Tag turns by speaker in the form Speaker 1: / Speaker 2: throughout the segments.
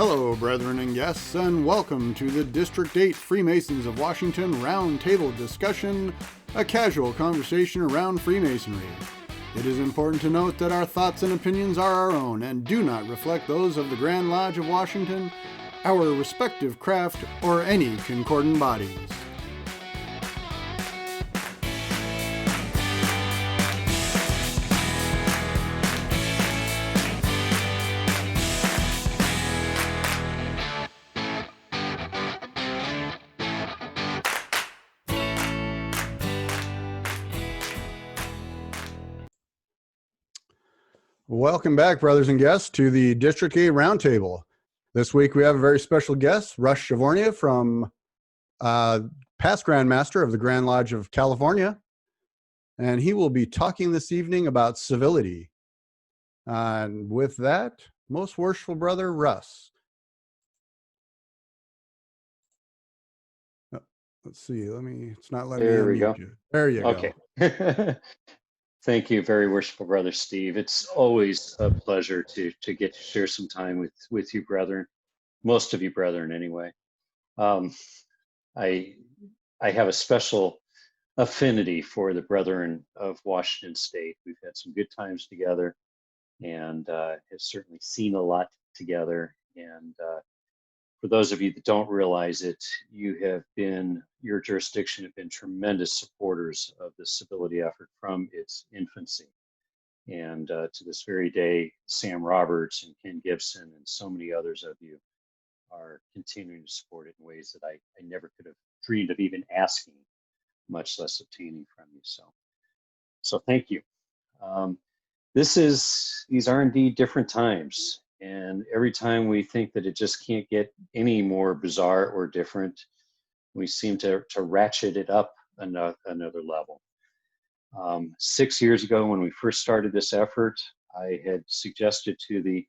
Speaker 1: Hello, brethren and guests, and welcome to the District 8 Freemasons of Washington Roundtable discussion, a casual conversation around Freemasonry. It is important to note that our thoughts and opinions are our own and do not reflect those of the Grand Lodge of Washington, our respective craft, or any concordant bodies. Welcome back, brothers and guests, to the District 8 Roundtable. This week we have a very special guest, Russ Charvonia, from past Grand Master of the Grand Lodge of California, and he will be talking this evening about civility. And with that, most worshipful brother, Russ. Let's see, it's not letting me unmute you. There you go.
Speaker 2: Okay. Thank you, very worshipful brother Steve. It's always a pleasure to get to share some time with you, brethren, most of you brethren anyway. I have a special affinity for the brethren of Washington State. We've had some good times together and have certainly seen a lot together. And for those of you that don't realize it, your jurisdiction have been tremendous supporters of the civility effort from its infancy. And to this very day, Sam Roberts and Ken Gibson and so many others of you are continuing to support it in ways that I never could have dreamed of even asking, much less obtaining from you. So thank you. These are indeed different times. And every time we think that it just can't get any more bizarre or different, we seem to ratchet it up another level. 6 years ago, when we first started this effort, I had suggested to the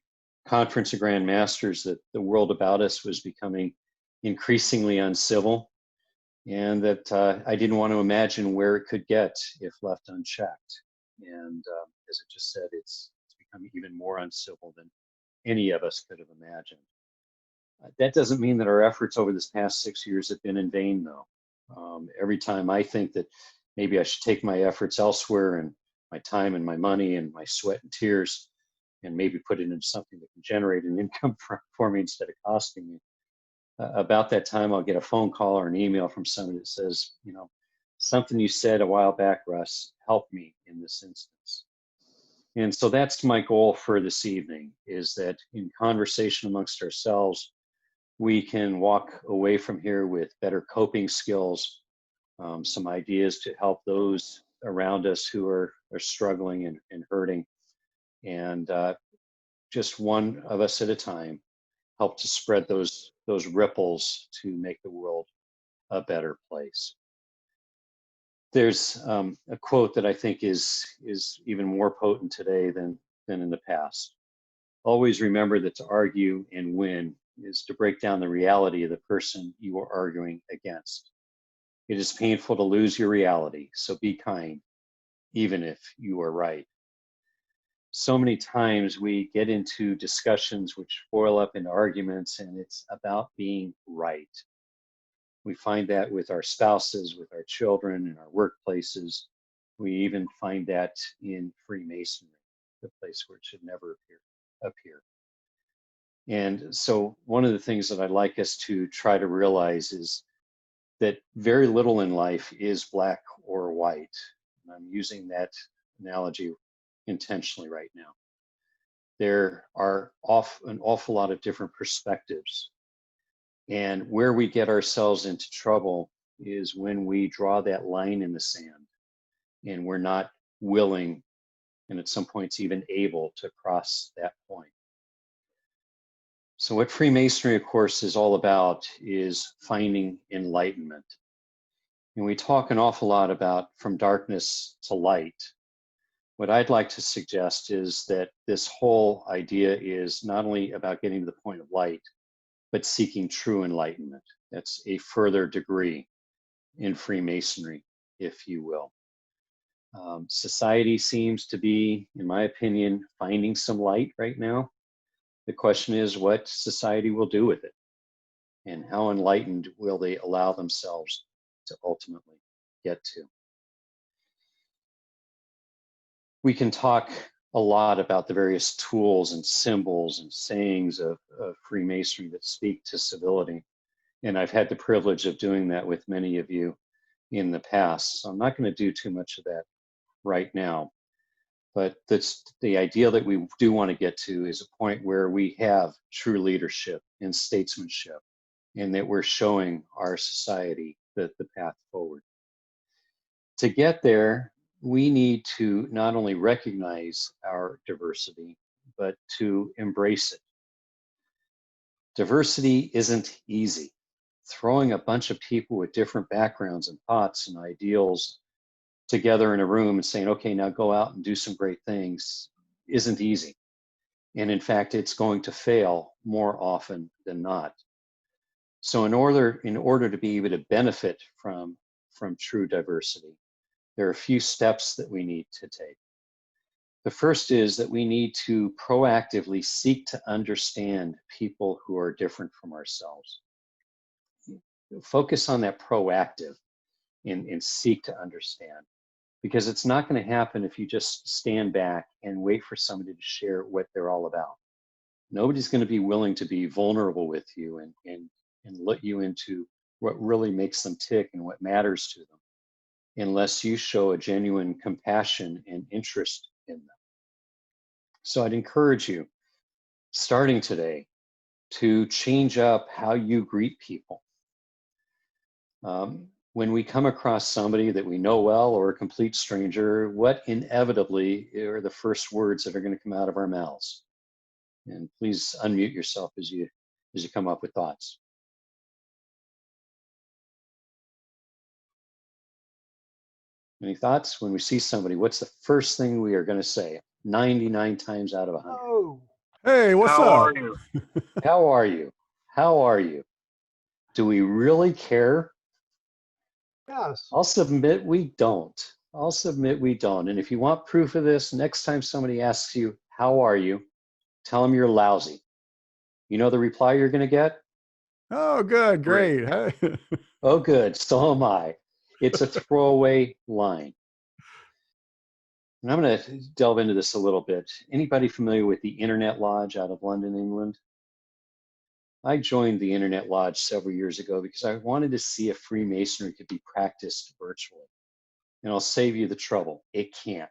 Speaker 2: Conference of Grand Masters that the world about us was becoming increasingly uncivil, and that I didn't want to imagine where it could get if left unchecked. And as I just said, it's become even more uncivil than any of us could have imagined. That doesn't mean that our efforts over this past 6 years have been in vain, though. Every time I think that maybe I should take my efforts elsewhere and my time and my money and my sweat and tears and maybe put it into something that can generate an income for me instead of costing me, about that time I'll get a phone call or an email from somebody that says, something you said a while back, Russ, helped me in this instance. And so that's my goal for this evening, is that in conversation amongst ourselves, we can walk away from here with better coping skills, some ideas to help those around us who are struggling and hurting, and just one of us at a time, help to spread those ripples to make the world a better place. There's a quote that I think is even more potent today than in the past. Always remember that to argue and win is to break down the reality of the person you are arguing against. It is painful to lose your reality, so be kind, even if you are right. So many times we get into discussions which boil up into arguments, and it's about being right. We find that with our spouses, with our children, in our workplaces. We even find that in Freemasonry, the place where it should never appear. And so one of the things that I'd like us to try to realize is that very little in life is black or white. And I'm using that analogy intentionally right now. There are an awful lot of different perspectives. And where we get ourselves into trouble is when we draw that line in the sand and we're not willing, and at some points even able, to cross that point. So what Freemasonry, of course, is all about is finding enlightenment. And we talk an awful lot about from darkness to light. What I'd like to suggest is that this whole idea is not only about getting to the point of light, but seeking true enlightenment. That's a further degree in Freemasonry, if you will. Society seems to be, in my opinion, finding some light right now. The question is what society will do with it, and how enlightened will they allow themselves to ultimately get to. We can talk a lot about the various tools and symbols and sayings of Freemasonry that speak to civility. And I've had the privilege of doing that with many of you in the past. So I'm not going to do too much of that right now. But that's the idea that we do want to get to is a point where we have true leadership and statesmanship, and that we're showing our society the path forward. To get there, we need to not only recognize our diversity, but to embrace it. Diversity isn't easy. Throwing a bunch of people with different backgrounds and thoughts and ideals together in a room and saying, okay, now go out and do some great things isn't easy. And in fact, it's going to fail more often than not. So in order to be able to benefit from true diversity, there are a few steps that we need to take. The first is that we need to proactively seek to understand people who are different from ourselves. Focus on that proactive and seek to understand, because it's not going to happen if you just stand back and wait for somebody to share what they're all about. Nobody's going to be willing to be vulnerable with you and let you into what really makes them tick and what matters to them, unless you show a genuine compassion and interest in them. So I'd encourage you, starting today, to change up how you greet people. When we come across somebody that we know well or a complete stranger, what inevitably are the first words that are going to come out of our mouths? And please unmute yourself as you come up with thoughts. Any thoughts? When we see somebody, what's the first thing we are going to say? 99 times out of 100.
Speaker 1: Oh, hey, what's
Speaker 3: How
Speaker 1: up?
Speaker 3: are you?
Speaker 2: How are you? How are you? Do we really care?
Speaker 1: Yes.
Speaker 2: I'll submit we don't. I'll submit we don't. And if you want proof of this, next time somebody asks you, how are you? Tell them you're lousy. You know the reply you're going to get?
Speaker 1: Oh, good, great. Hey.
Speaker 2: Oh, good. So am I. It's a throwaway line. And I'm going to delve into this a little bit. Anybody familiar with the Internet Lodge out of London, England? I joined the Internet Lodge several years ago because I wanted to see if Freemasonry could be practiced virtually. And I'll save you the trouble. It can't.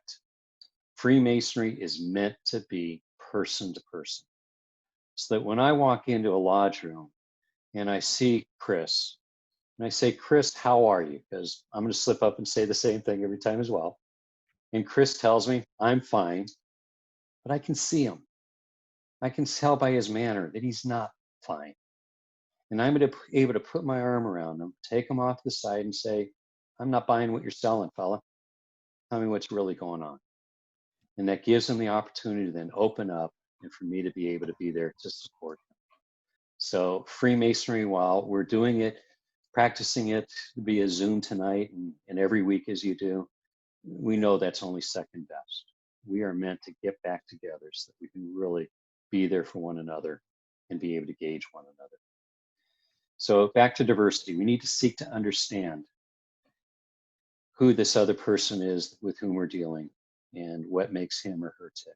Speaker 2: Freemasonry is meant to be person to person. So that when I walk into a lodge room and I see Chris, and I say, Chris, how are you? Because I'm going to slip up and say the same thing every time as well. And Chris tells me, I'm fine, but I can see him. I can tell by his manner that he's not fine. And I'm able to put my arm around him, take him off to the side and say, I'm not buying what you're selling, fella. Tell me what's really going on. And that gives him the opportunity to then open up and for me to be able to be there to support him. So Freemasonry, while we're doing it, practicing it via Zoom tonight and every week as you do, we know that's only second best. We are meant to get back together so that we can really be there for one another and be able to gauge one another. So back to diversity, we need to seek to understand who this other person is with whom we're dealing and what makes him or her tick.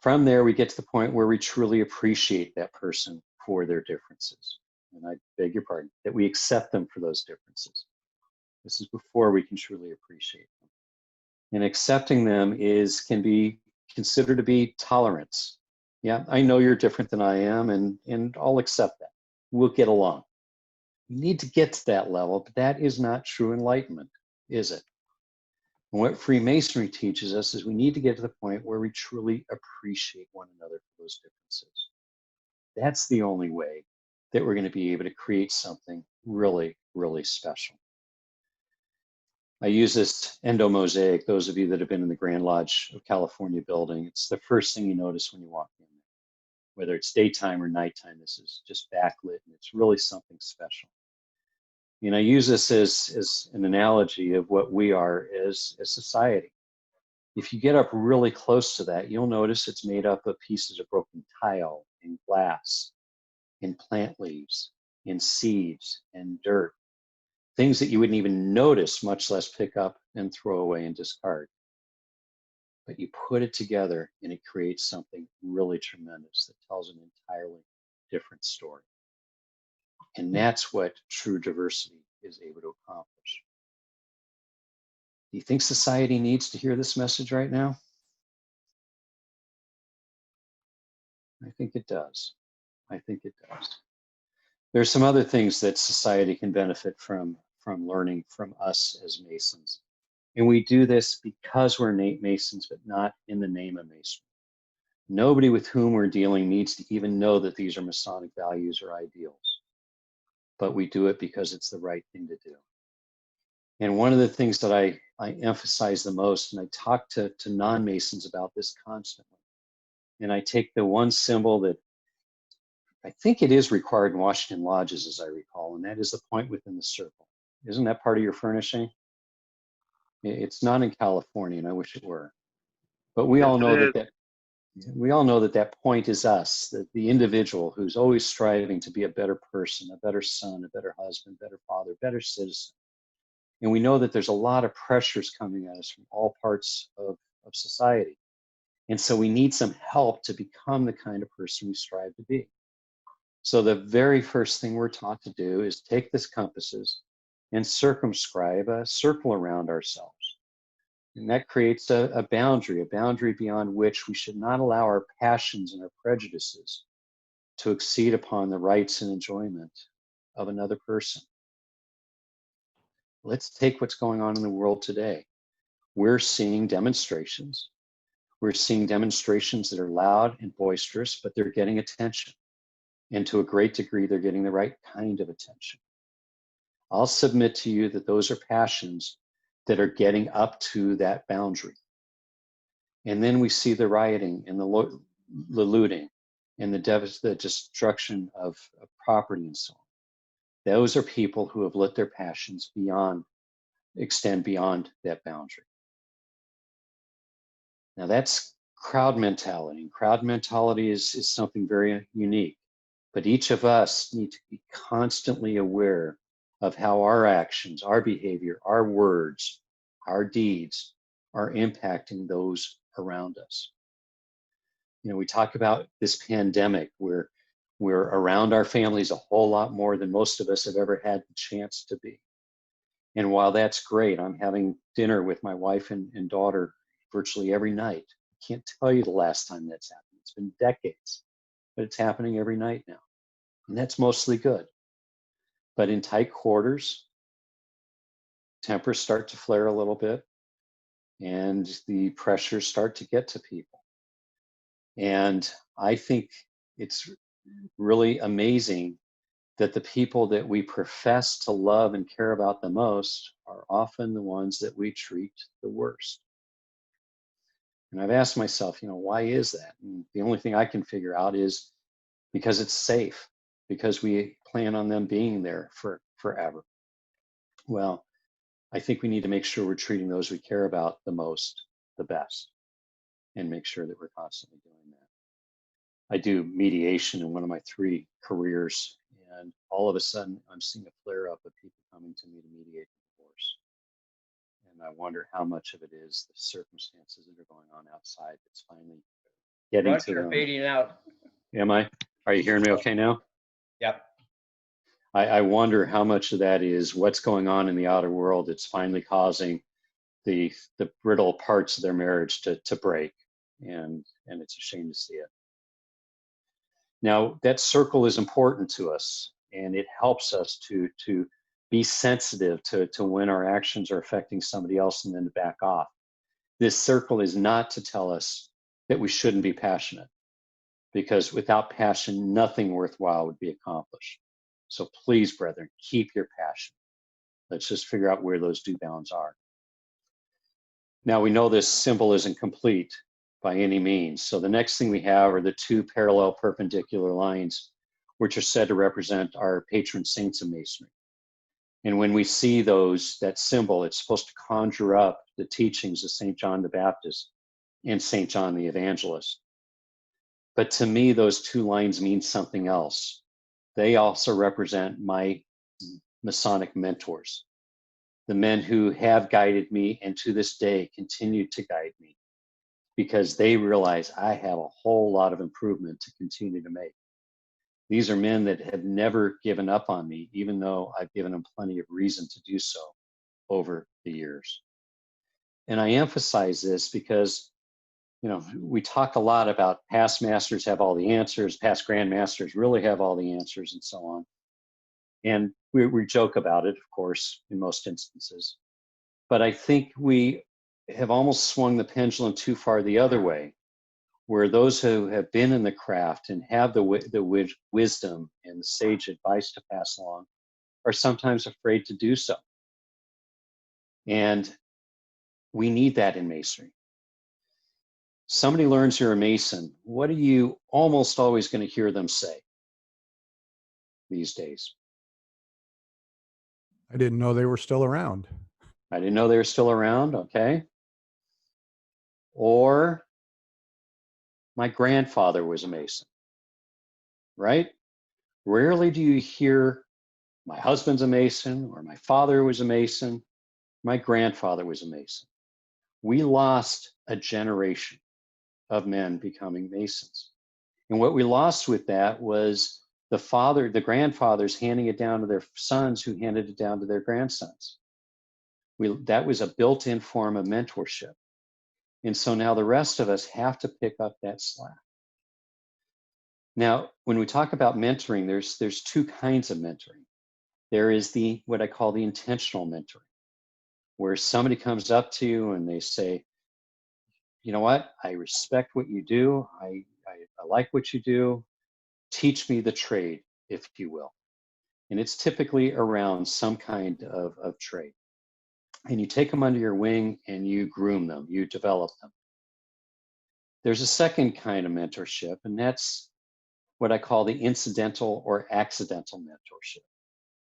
Speaker 2: From there, we get to the point where we truly appreciate that person for their differences. And I beg your pardon, that we accept them for those differences. This is before we can truly appreciate them. And accepting them can be considered to be tolerance. Yeah, I know you're different than I am, and I'll accept that. We'll get along. We need to get to that level, but that is not true enlightenment, is it? And what Freemasonry teaches us is we need to get to the point where we truly appreciate one another for those differences. That's the only way that we're going to be able to create something really, really special. I use this endomosaic, those of you that have been in the Grand Lodge of California building, it's the first thing you notice when you walk in. Whether it's daytime or nighttime, this is just backlit, and it's really something special. And I use this as an analogy of what we are as a society. If you get up really close to that, you'll notice it's made up of pieces of broken tile, in glass, in plant leaves, in seeds and dirt, things that you wouldn't even notice, much less pick up and throw away and discard. But you put it together and it creates something really tremendous that tells an entirely different story. And that's what true diversity is able to accomplish. Do you think society needs to hear this message right now? I think it does. I think it does. There's some other things that society can benefit from learning from us as Masons. And we do this because we're Masons, but not in the name of Masonry. Nobody with whom we're dealing needs to even know that these are Masonic values or ideals. But we do it because it's the right thing to do. And one of the things that I emphasize the most, and I talk to non-Masons about this constantly, and I take the one symbol that I think it is required in Washington lodges, as I recall, and that is the point within the circle. Isn't that part of your furnishing? It's not in California, and I wish it were. But we all know that point is us, the individual who's always striving to be a better person, a better son, a better husband, better father, better citizen. And we know that there's a lot of pressures coming at us from all parts of society. And so we need some help to become the kind of person we strive to be. So the very first thing we're taught to do is take this compasses and circumscribe a circle around ourselves. And that creates a boundary beyond which we should not allow our passions and our prejudices to exceed upon the rights and enjoyment of another person. Let's take what's going on in the world today. We're seeing demonstrations. We're seeing demonstrations that are loud and boisterous, but they're getting attention. And to a great degree, they're getting the right kind of attention. I'll submit to you that those are passions that are getting up to that boundary. And then we see the rioting and the looting and the destruction of property and so on. Those are people who have let their passions extend beyond that boundary. Now that's crowd mentality. And crowd mentality is something very unique. But each of us need to be constantly aware of how our actions, our behavior, our words, our deeds are impacting those around us. You know, we talk about this pandemic where we're around our families a whole lot more than most of us have ever had the chance to be. And while that's great, I'm having dinner with my wife and daughter virtually every night. I can't tell you the last time that's happened. It's been decades, but it's happening every night now. And that's mostly good. But in tight quarters, tempers start to flare a little bit and the pressures start to get to people. And I think it's really amazing that the people that we profess to love and care about the most are often the ones that we treat the worst. And I've asked myself, why is that? And the only thing I can figure out is because it's safe, because we plan on them being there forever. Well, I think we need to make sure we're treating those we care about the most, the best, and make sure that we're constantly doing that. I do mediation in one of my 3 careers, and all of a sudden I'm seeing a flare up of people coming to me to mediate divorce. And I wonder how much of it is the circumstances that are going on outside that's finally getting
Speaker 3: Russ,
Speaker 2: to
Speaker 3: you're
Speaker 2: them.
Speaker 3: fading out.
Speaker 2: Am I? Are you hearing me okay now?
Speaker 3: Yep.
Speaker 2: I wonder how much of that is what's going on in the outer world that's finally causing the brittle parts of their marriage to break. And it's a shame to see it. Now, that circle is important to us, and it helps us to be sensitive to when our actions are affecting somebody else and then to back off. This circle is not to tell us that we shouldn't be passionate, because without passion, nothing worthwhile would be accomplished. So please, brethren, keep your passion. Let's just figure out where those due bounds are. Now, we know this symbol isn't complete by any means. So the next thing we have are the 2 parallel perpendicular lines, which are said to represent our patron saints of Masonry. And when we see that symbol, it's supposed to conjure up the teachings of St. John the Baptist and St. John the Evangelist. But to me, those two lines mean something else. They also represent my Masonic mentors, the men who have guided me and to this day continue to guide me, because they realize I have a whole lot of improvement to continue to make. These are men that have never given up on me, even though I've given them plenty of reason to do so over the years. And I emphasize this because, we talk a lot about past masters have all the answers, past grandmasters really have all the answers, and so on. And we joke about it, of course, in most instances. But I think we have almost swung the pendulum too far the other way, where those who have been in the craft and have the wisdom and the sage advice to pass along are sometimes afraid to do so. And we need that in Masonry. Somebody learns you're a Mason, what are you almost always going to hear them say these days?
Speaker 1: I didn't know they were still around.
Speaker 2: I didn't know they were still around, okay? Or my grandfather was a Mason, right? Rarely do you hear my husband's a Mason, or my father was a Mason, my grandfather was a Mason. We lost a generation of men becoming Masons. And what we lost with that was the grandfathers handing it down to their sons, who handed it down to their grandsons. That was a built-in form of mentorship. And so now the rest of us have to pick up that slack. Now, when we talk about mentoring, there's two kinds of mentoring. There is what I call the intentional mentoring, where somebody comes up to you and they say, you know what, I respect what you do. I like what you do. Teach me the trade, if you will. And it's typically around some kind of trade. And you take them under your wing and you groom them, you develop them. There's a second kind of mentorship, and that's what I call the incidental or accidental mentorship.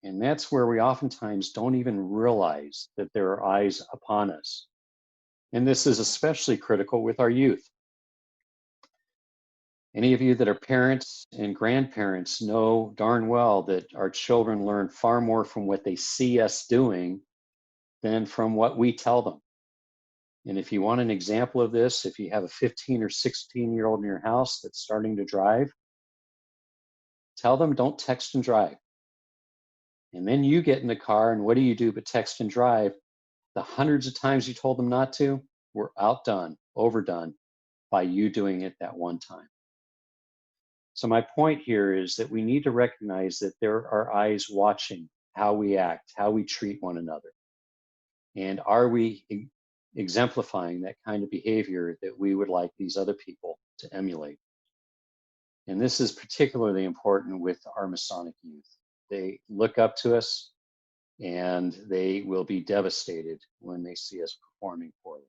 Speaker 2: And that's where we oftentimes don't even realize that there are eyes upon us. And this is especially critical with our youth. Any of you that are parents and grandparents know darn well that our children learn far more from what they see us doing than from what we tell them. And if you want an example of this, if you have a 15 or 16-year-old in your house that's starting to drive, tell them don't text and drive. And then you get in the car, and what do you do but text and drive? The hundreds of times you told them not to were outdone, overdone by you doing it that one time. So my point here is that we need to recognize that there are eyes watching how we act, how we treat one another. And are we exemplifying that kind of behavior that we would like these other people to emulate? And this is particularly important with our Masonic youth. They look up to us, and they will be devastated when they see us performing poorly.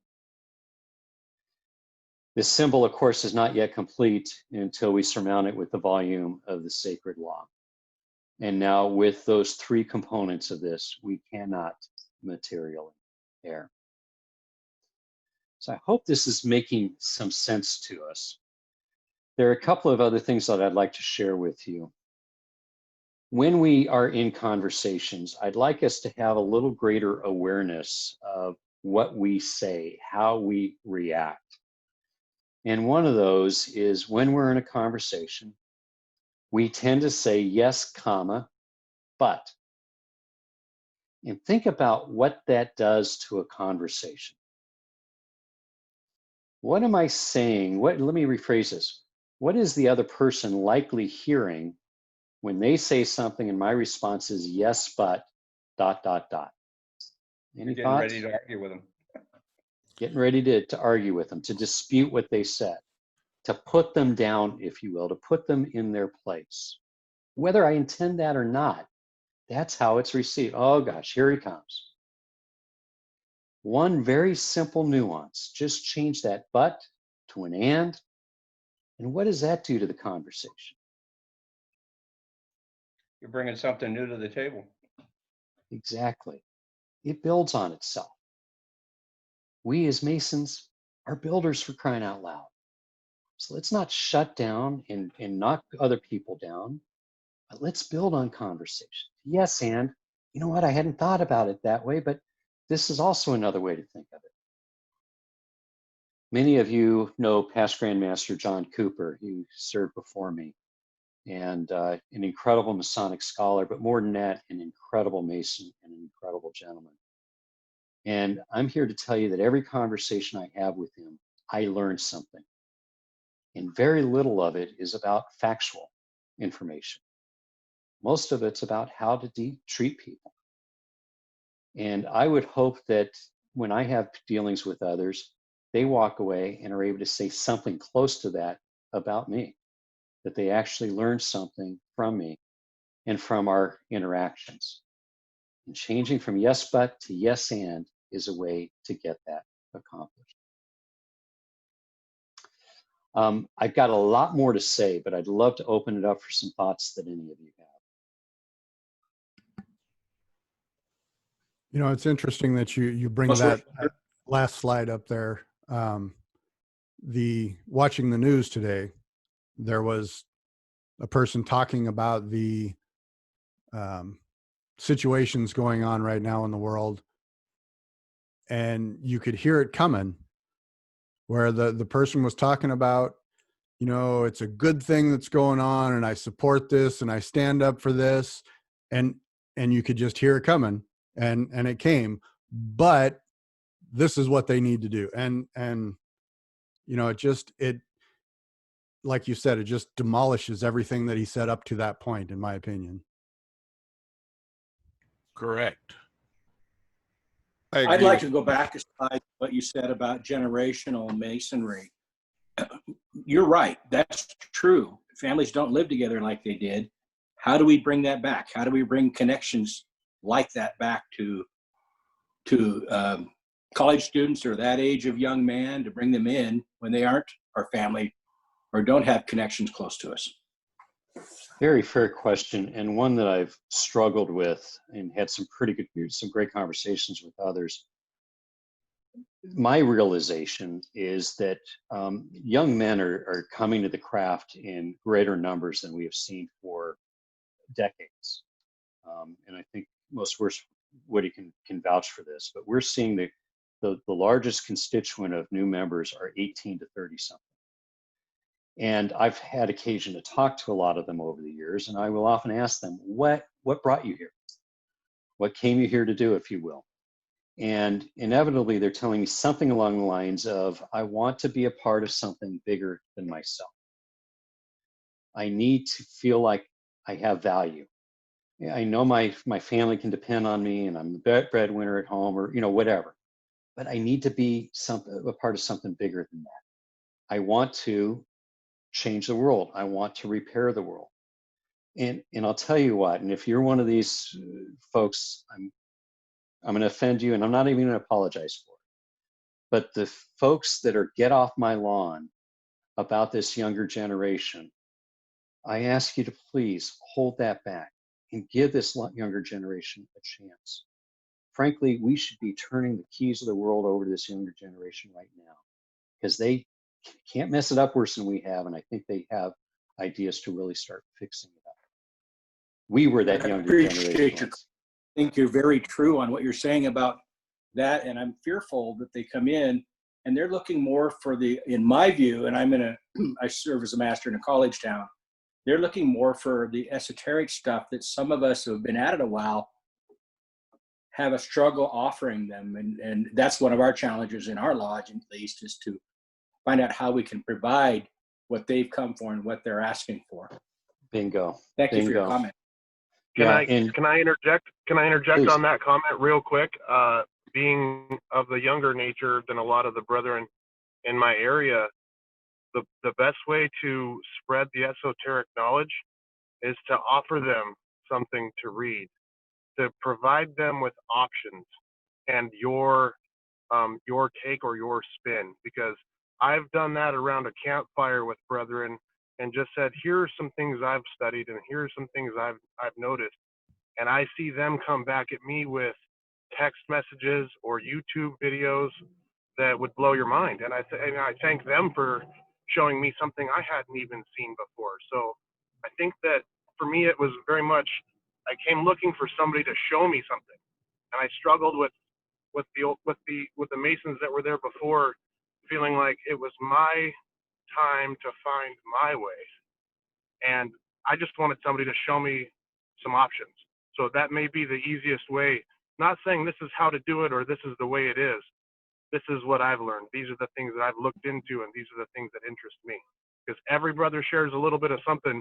Speaker 2: This symbol, of course, is not yet complete until we surmount it with the volume of the sacred law. And now with those three components of this, we cannot materially err. So I hope this is making some sense to us. There are a couple of other things that I'd like to share with you. When we are in conversations, I'd like us to have a little greater awareness of what we say, how we react. And one of those is when we're in a conversation, we tend to say yes, comma, but. And think about what that does to a conversation. What am I saying? Let me rephrase this. What is the other person likely hearing when they say something and my response is yes, but, ... Any
Speaker 3: Getting
Speaker 2: thoughts?
Speaker 3: ready to argue with them.
Speaker 2: Getting ready to argue with them, to dispute what they said, to put them down, if you will, to put them in their place. Whether I intend that or not, that's how it's received. Oh gosh, here he comes. One very simple nuance, just change that but to an and what does that do to the conversation?
Speaker 3: You're bringing something new to the table.
Speaker 2: Exactly. It builds on itself. We as Masons are builders, for crying out loud. So let's not shut down and knock other people down, but let's build on conversation. Yes, and you know what? I hadn't thought about it that way, but this is also another way to think of it. Many of you know past Grandmaster John Cooper. He served before me, and an incredible Masonic scholar, but more than that, an incredible Mason and an incredible gentleman. And I'm here to tell you that every conversation I have with him, I learn something. And very little of it is about factual information. Most of it's about how to treat people. And I would hope that when I have dealings with others, they walk away and are able to say something close to that about me, that they actually learned something from me and from our interactions. And changing from yes, but to yes, and is a way to get that accomplished. I've got a lot more to say, but I'd love to open it up for some thoughts that any of you have.
Speaker 1: You know, it's interesting that you bring that last slide up there. Watching the news today, there was a person talking about the situations going on right now in the world, and you could hear it coming, where the person was talking about, you know, it's a good thing that's going on, and I support this, and I stand up for this, and you could just hear it coming, and it came, but this is what they need to do, and you know, it like you said, it just demolishes everything that he said up to that point, in my opinion.
Speaker 4: Correct.
Speaker 5: I'd like to go back a slide to what you said about generational masonry. You're right. That's true. Families don't live together like they did. How do we bring that back? How do we bring connections like that back to college students or that age of young man, to bring them in when they aren't our family or don't have connections close to us?
Speaker 2: Very fair question, and one that I've struggled with and had some great conversations with others. My realization is that young men are coming to the craft in greater numbers than we have seen for decades. And I think most Woody can vouch for this, but we're seeing the largest constituent of new members are 18 to 30 something. And I've had occasion to talk to a lot of them over the years, and I will often ask them, what brought you here? What came you here to do, if you will? And inevitably, they're telling me something along the lines of, I want to be a part of something bigger than myself. I need to feel like I have value. I know my family can depend on me, and I'm the breadwinner at home, or whatever. But I need to be a part of something bigger than that. I want to change the world. I want to repair the world. And I'll tell you what, and if you're one of these folks, I'm going to offend you, and I'm not even going to apologize for it. But the folks that get off my lawn about this younger generation, I ask you to please hold that back and give this younger generation a chance. Frankly, we should be turning the keys of the world over to this younger generation right now, because they can't mess it up worse than we have, and I think they have ideas to really start fixing it up. We were that younger generation.
Speaker 5: I think you're very true on what you're saying about that, and I'm fearful that they come in and they're looking more for in my view, and I serve as a master in a college town, they're looking more for the esoteric stuff that some of us who have been at it a while have a struggle offering them, and that's one of our challenges in our lodge, at least, is to find out how we can provide what they've come for and what they're asking for.
Speaker 2: Bingo.
Speaker 5: Thank you for your comment.
Speaker 6: Can I interject? Can I interject
Speaker 2: Please.
Speaker 6: on that comment real quick? Being of the younger nature than a lot of the brethren in my area, the best way to spread the esoteric knowledge is to offer them something to read, to provide them with options and your take or your spin, because I've done that around a campfire with brethren and just said, here are some things I've studied and here are some things I've noticed. And I see them come back at me with text messages or YouTube videos that would blow your mind. And I thank them for showing me something I hadn't even seen before. So I think that for me, it was very much, I came looking for somebody to show me something. And I struggled with the Masons that were there before, feeling like it was my time to find my way. And I just wanted somebody to show me some options. So that may be the easiest way. Not saying this is how to do it or this is the way it is. This is what I've learned. These are the things that I've looked into, and these are the things that interest me. Because every brother shares a little bit of something,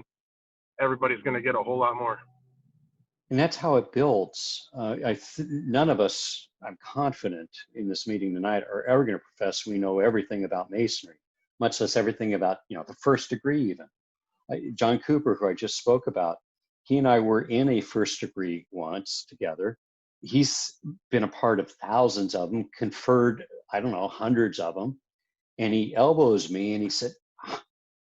Speaker 6: everybody's going to get a whole lot more.
Speaker 2: And that's how it builds. None of us, I'm confident, in this meeting tonight are ever going to profess we know everything about Masonry, much less everything about, the first degree even. John Cooper, who I just spoke about, he and I were in a first degree once together. He's been a part of thousands of them, conferred, I don't know, hundreds of them. And he elbows me and he said,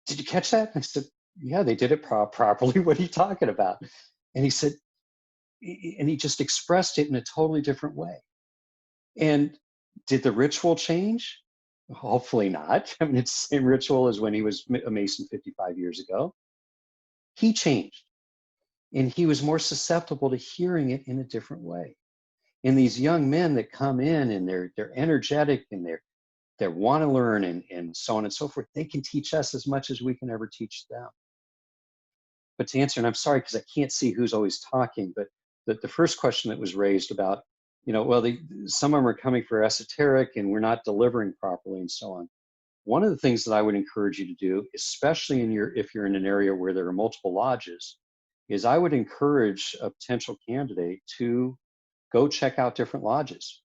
Speaker 2: "Did you catch that?" I said, "Yeah, they did it properly. What are you talking about?" And he said, and he just expressed it in a totally different way. And did the ritual change? Hopefully not. I mean, it's the same ritual as when he was a Mason 55 years ago. He changed, and he was more susceptible to hearing it in a different way. And these young men that come in and they're energetic and they want to learn and so on and so forth, they can teach us as much as we can ever teach them. But to answer, and I'm sorry because I can't see who's always talking, but the first question that was raised about, some of them are coming for esoteric and we're not delivering properly and so on. One of the things that I would encourage you to do, especially if you're in an area where there are multiple lodges, is I would encourage a potential candidate to go check out different lodges.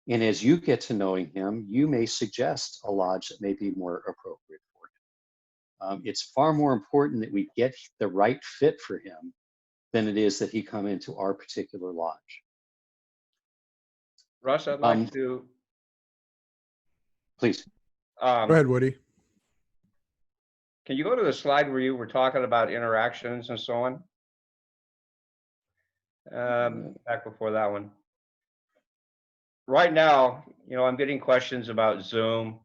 Speaker 2: And as you get to knowing him, you may suggest a lodge that may be more appropriate for him. It's far more important that we get the right fit for him than it is that he come into our particular lodge.
Speaker 3: Russ, I'd like to.
Speaker 2: Please.
Speaker 1: Go ahead, Woody.
Speaker 3: Can you go to the slide where you were talking about interactions and so on? Back before that one. Right now, I'm getting questions about Zoom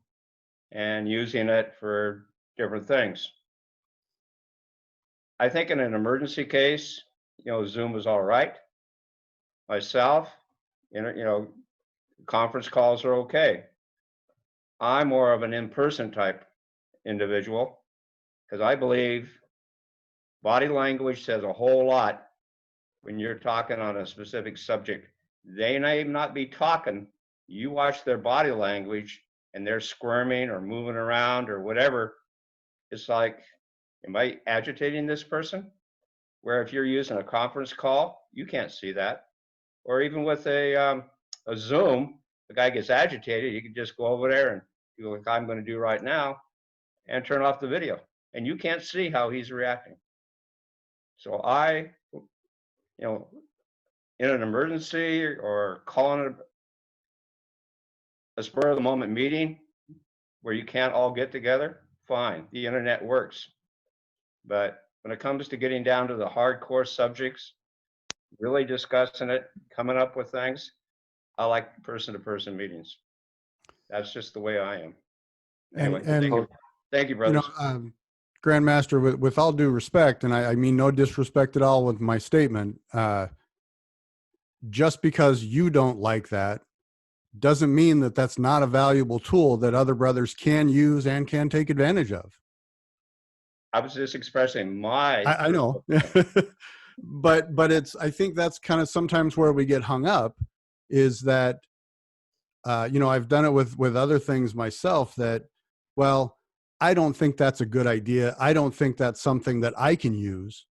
Speaker 3: and using it for different things. I think in an emergency case, Zoom is all right. Myself, conference calls are okay. I'm more of an in-person type individual because I believe body language says a whole lot when you're talking on a specific subject. They may not be talking. You watch their body language and they're squirming or moving around or whatever. It's like, am I agitating this person? Where if you're using a conference call, you can't see that. Or even with a Zoom, the guy gets agitated, you can just go over there and do like I'm going to do right now and turn off the video. And you can't see how he's reacting. So in an emergency or calling a spur of the moment meeting where you can't all get together, fine, the internet works. But when it comes to getting down to the hardcore subjects, really discussing it, coming up with things, I like person-to-person meetings. That's just the way I am. Anyway, thank you, brothers.
Speaker 1: Grandmaster, with all due respect, and I mean no disrespect at all with my statement, just because you don't like that doesn't mean that that's not a valuable tool that other brothers can use and can take advantage of.
Speaker 3: I was just expressing my.
Speaker 1: I know, but I think that's kind of sometimes where we get hung up is that, I've done it with other things myself that, well, I don't think that's a good idea. I don't think that's something that I can use,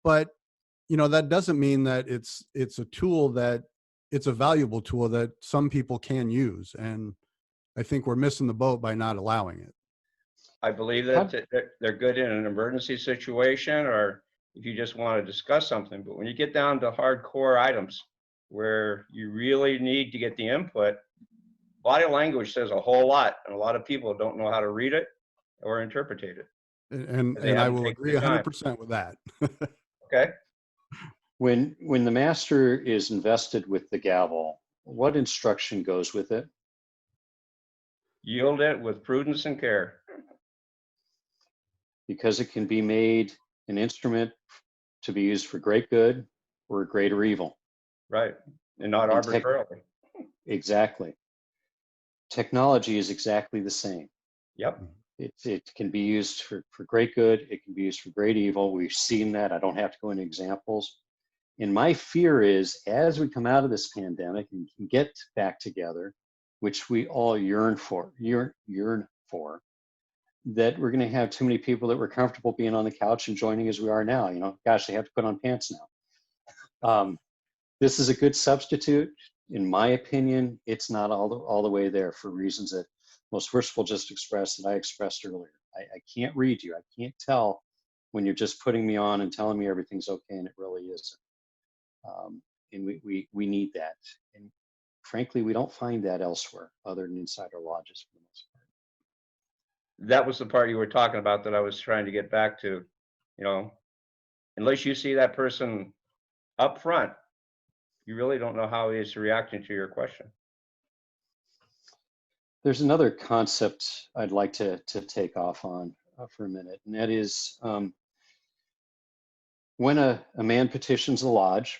Speaker 1: but that doesn't mean that it's a tool that it's a valuable tool that some people can use. And I think we're missing the boat by not allowing it.
Speaker 3: I believe that they're good in an emergency situation or if you just want to discuss something. But when you get down to hardcore items where you really need to get the input, body language says a whole lot. And a lot of people don't know how to read it or interpret it.
Speaker 1: And I will agree 100% with that.
Speaker 3: Okay.
Speaker 2: When the master is invested with the gavel, what instruction goes with it?
Speaker 3: Yield it with prudence and care.
Speaker 2: because it can be made an instrument to be used for great good or greater evil.
Speaker 3: Right. And not
Speaker 2: And
Speaker 3: arbitrarily.
Speaker 2: Exactly. Technology is exactly the same.
Speaker 3: Yep.
Speaker 2: It can be used for great good. It can be used for great evil. We've seen that. I don't have to go into examples. And my fear is, as we come out of this pandemic and can get back together, which we all yearn for, that we're going to have too many people that were comfortable being on the couch and joining as we are now. You know, gosh, they have to put on pants now. This is a good substitute. In my opinion, it's not all the way there for reasons that most first of all just expressed that I expressed earlier. I can't read you. I can't tell when you're just putting me on and telling me everything's okay, and it really isn't. And we need that. And frankly, we don't find that elsewhere other than inside our lodges for the most part.
Speaker 3: That was the part you were talking about that I was trying to get back to. You know, unless you see that person up front, you really don't know how he is reacting to your question.
Speaker 2: There's another concept I'd like to take off on for a minute, and that is when a man petitions the lodge,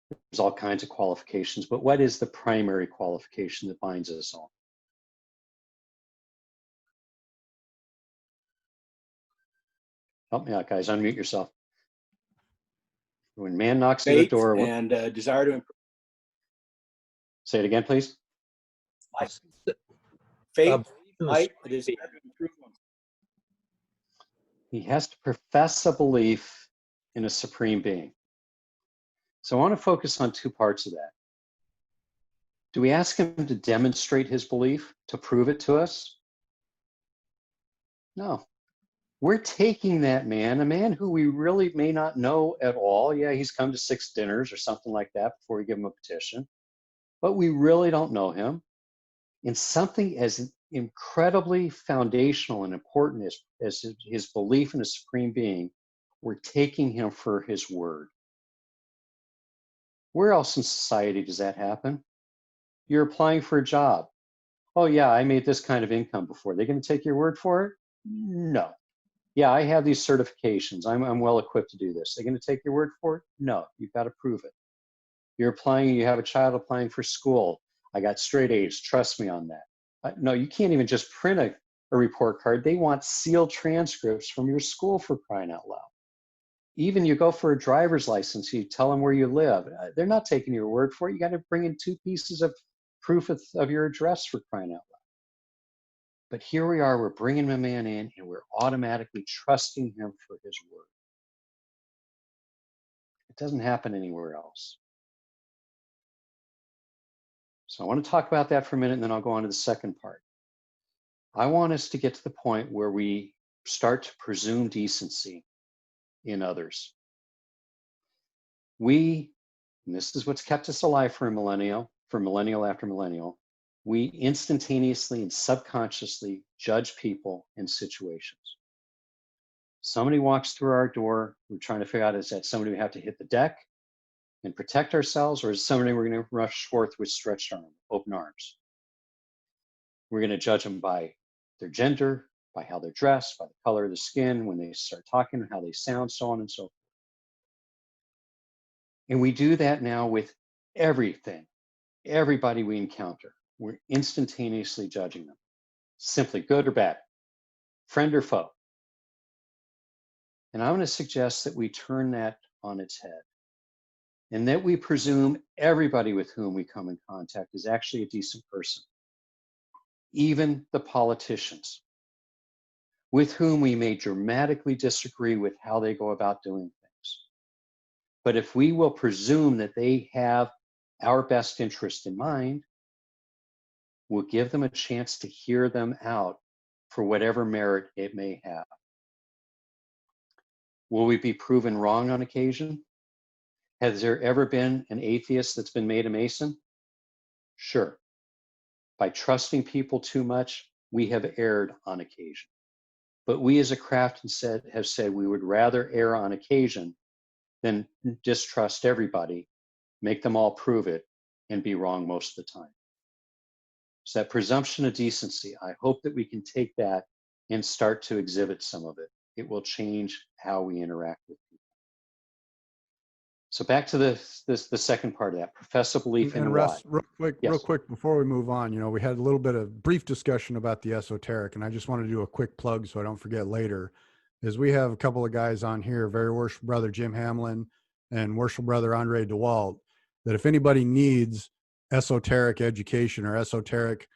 Speaker 2: there's all kinds of qualifications, but what is the primary qualification that binds us all? Help me out, guys. Unmute yourself. When man knocks at the door,
Speaker 5: and desire to improve.
Speaker 2: Say it again, please.
Speaker 5: Faith, light, a desire to improve oneself.
Speaker 2: He has to profess a belief in a supreme being. So I want to focus on two parts of that. Do we ask him to demonstrate his belief, to prove it to us? No. We're taking that man, a man who we really may not know at all. Yeah, he's come to 6 dinners or something like that before we give him a petition, but we really don't know him. And something as incredibly foundational and important as his belief in a supreme being, we're taking him for his word. Where else in society does that happen? You're applying for a job. Oh yeah, I made this kind of income before. They're going to take your word for it? No. Yeah, I have these certifications. I'm well equipped to do this. They're going to take your word for it? No, you've got to prove it. You're applying, you have a child applying for school. I got straight A's, trust me on that. No, you can't even just print a report card. They want sealed transcripts from your school, for crying out loud. Even you go for a driver's license, you tell them where you live. They're not taking your word for it. You got to bring in 2 pieces of proof of your address, for crying out loud. But here we are, we're bringing a man in and we're automatically trusting him for his word. It doesn't happen anywhere else. So I want to talk about that for a minute, and then I'll go on to the second part. I want us to get to the point where we start to presume decency in others. We, and this is what's kept us alive for millennial after millennial, we instantaneously and subconsciously judge people and situations. Somebody walks through our door, we're trying to figure out, is that somebody we have to hit the deck and protect ourselves, or is somebody we're going to rush forth with stretched arm, open arms? We're going to judge them by their gender, by how they're dressed, by the color of the skin, when they start talking, how they sound, so on and so forth. And we do that now with everything, everybody we encounter. We're instantaneously judging them, simply good or bad, friend or foe. And I want to suggest that we turn that on its head, and that we presume everybody with whom we come in contact is actually a decent person. Even the politicians, with whom we may dramatically disagree with how they go about doing things. But if we will presume that they have our best interest in mind, we'll give them a chance to hear them out for whatever merit it may have. Will we be proven wrong on occasion? Has there ever been an atheist that's been made a Mason? Sure. By trusting people too much, we have erred on occasion. But we as a craft have said we would rather err on occasion than distrust everybody, make them all prove it, and be wrong most of the time. So that presumption of decency, I hope that we can take that and start to exhibit some of it. It will change how we interact with people. So back to the second part of that, profess a belief in
Speaker 1: And
Speaker 2: what?
Speaker 1: Russ, real
Speaker 2: Yes.
Speaker 1: quick, before we move on, we had a little bit of brief discussion about the esoteric, and I just want to do a quick plug so I don't forget later, is we have a couple of guys on here, very worshipful brother Jim Hamlin and worshipful brother Andre DeWalt, that if anybody needs esoteric education or esoteric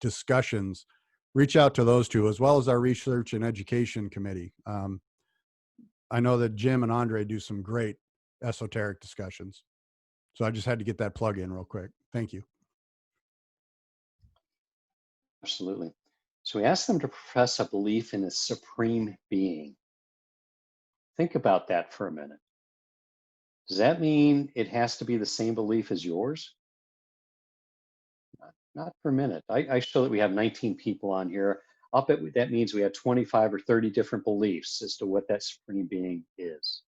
Speaker 1: discussions, reach out to those two, as well as our research and education committee. I know that Jim and Andre do some great esoteric discussions. So I just had to get that plug in real quick. Thank you.
Speaker 2: Absolutely. So we ask them to profess a belief in a supreme being. Think about that for a minute. Does that mean it has to be the same belief as yours? Not for a minute. I show that we have 19 people on here. I'll bet that means we have 25 or 30 different beliefs as to what that supreme being is.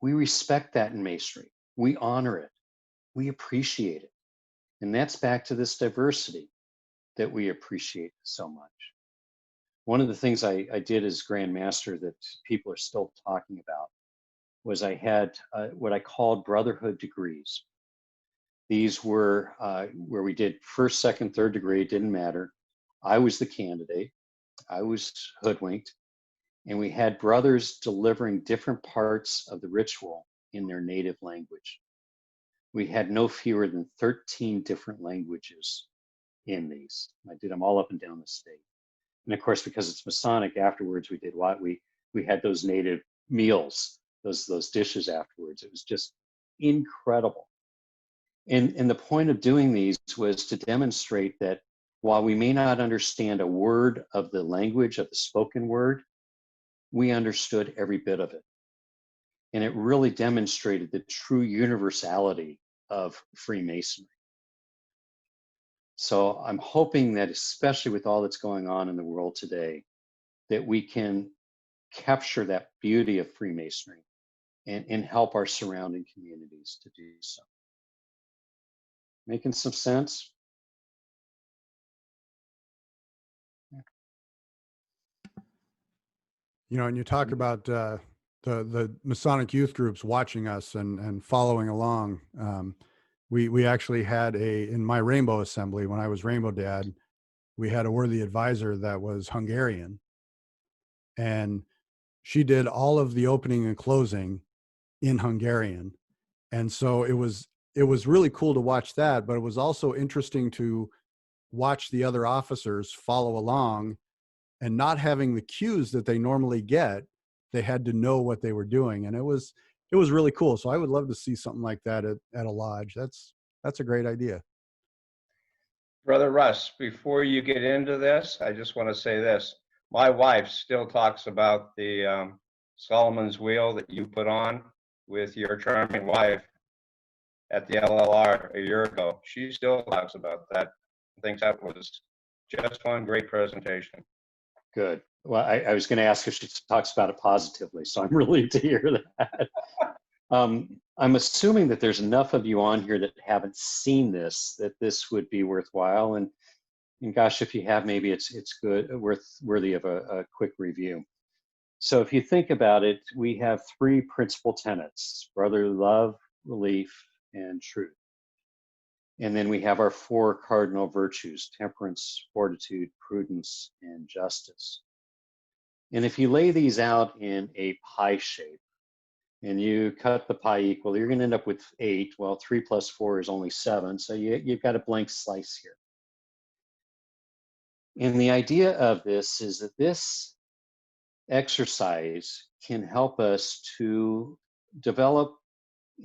Speaker 2: We respect that in Masonry. We honor it. We appreciate it. And that's back to this diversity that we appreciate so much. One of the things I did as Grand Master that people are still talking about was I had what I called brotherhood degrees. These were where we did first, second, third degree, it didn't matter. I was the candidate. I was hoodwinked. And we had brothers delivering different parts of the ritual in their native language. We had no fewer than 13 different languages in these. I did them all up and down the state. And of course, because it's Masonic, afterwards we did what? We had those native meals, those dishes afterwards. It was just incredible. And the point of doing these was to demonstrate that while we may not understand a word of the language of the spoken word, we understood every bit of it. And it really demonstrated the true universality of Freemasonry. So I'm hoping that, especially with all that's going on in the world today, that we can capture that beauty of Freemasonry and help our surrounding communities to do so. Making some sense?
Speaker 1: And you talk about the Masonic youth groups watching us and following along. We actually had in my Rainbow Assembly, when I was Rainbow Dad, we had a worthy advisor that was Hungarian. And she did all of the opening and closing in Hungarian. And so it was really cool to watch that, but it was also interesting to watch the other officers follow along and not having the cues that they normally get. They had to know what they were doing. And it was really cool. So I would love to see something like that at a lodge. That's a great idea.
Speaker 3: Brother Russ, before you get into this, I just want to say this. My wife still talks about the Solomon's wheel that you put on with your charming wife at the LLR a year ago. She still talks about that. Thinks that was just one great presentation.
Speaker 2: Good. Well, I was going to ask if she talks about it positively, so I'm relieved to hear that. I'm assuming that there's enough of you on here that haven't seen this, that this would be worthwhile. And gosh, if you have, maybe it's good, worthy of a quick review. So if you think about it, we have three principal tenets: brotherly love, relief, and truth. And then we have our four cardinal virtues: temperance, fortitude, prudence, and justice. And if you lay these out in a pie shape and you cut the pie equal, you're going to end up with 8. Well, 3 plus 4 is only 7. So you've got a blank slice here. And the idea of this is that this exercise can help us to develop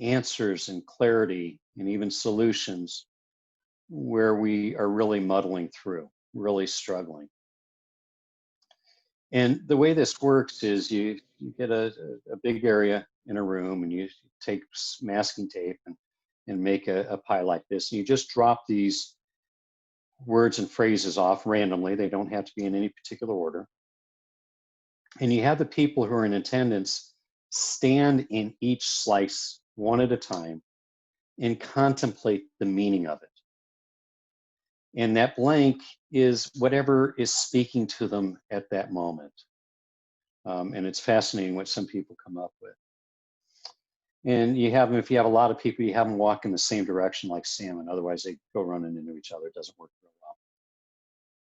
Speaker 2: answers and clarity and even solutions where we are really muddling through, really struggling. And the way this works is you get a big area in a room and you take masking tape and make a pie like this. And you just drop these words and phrases off randomly. They don't have to be in any particular order. And you have the people who are in attendance stand in each slice one at a time and contemplate the meaning of it. And that blank is whatever is speaking to them at that moment. And it's fascinating what some people come up with. And you have them, if you have a lot of people, you have them walk in the same direction like salmon. Otherwise, they go running into each other. It doesn't work real well.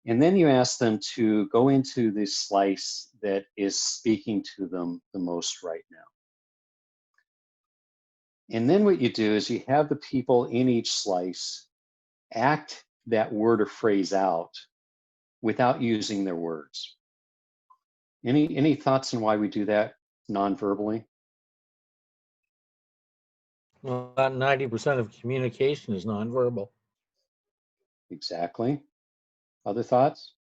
Speaker 2: And then you ask them to go into the slice that is speaking to them the most right now. And then what you do is you have the people in each slice act that word or phrase out without using their words. Any thoughts on why we do that non-verbally?
Speaker 4: Well, about 90% of communication is nonverbal.
Speaker 2: Exactly. Other thoughts?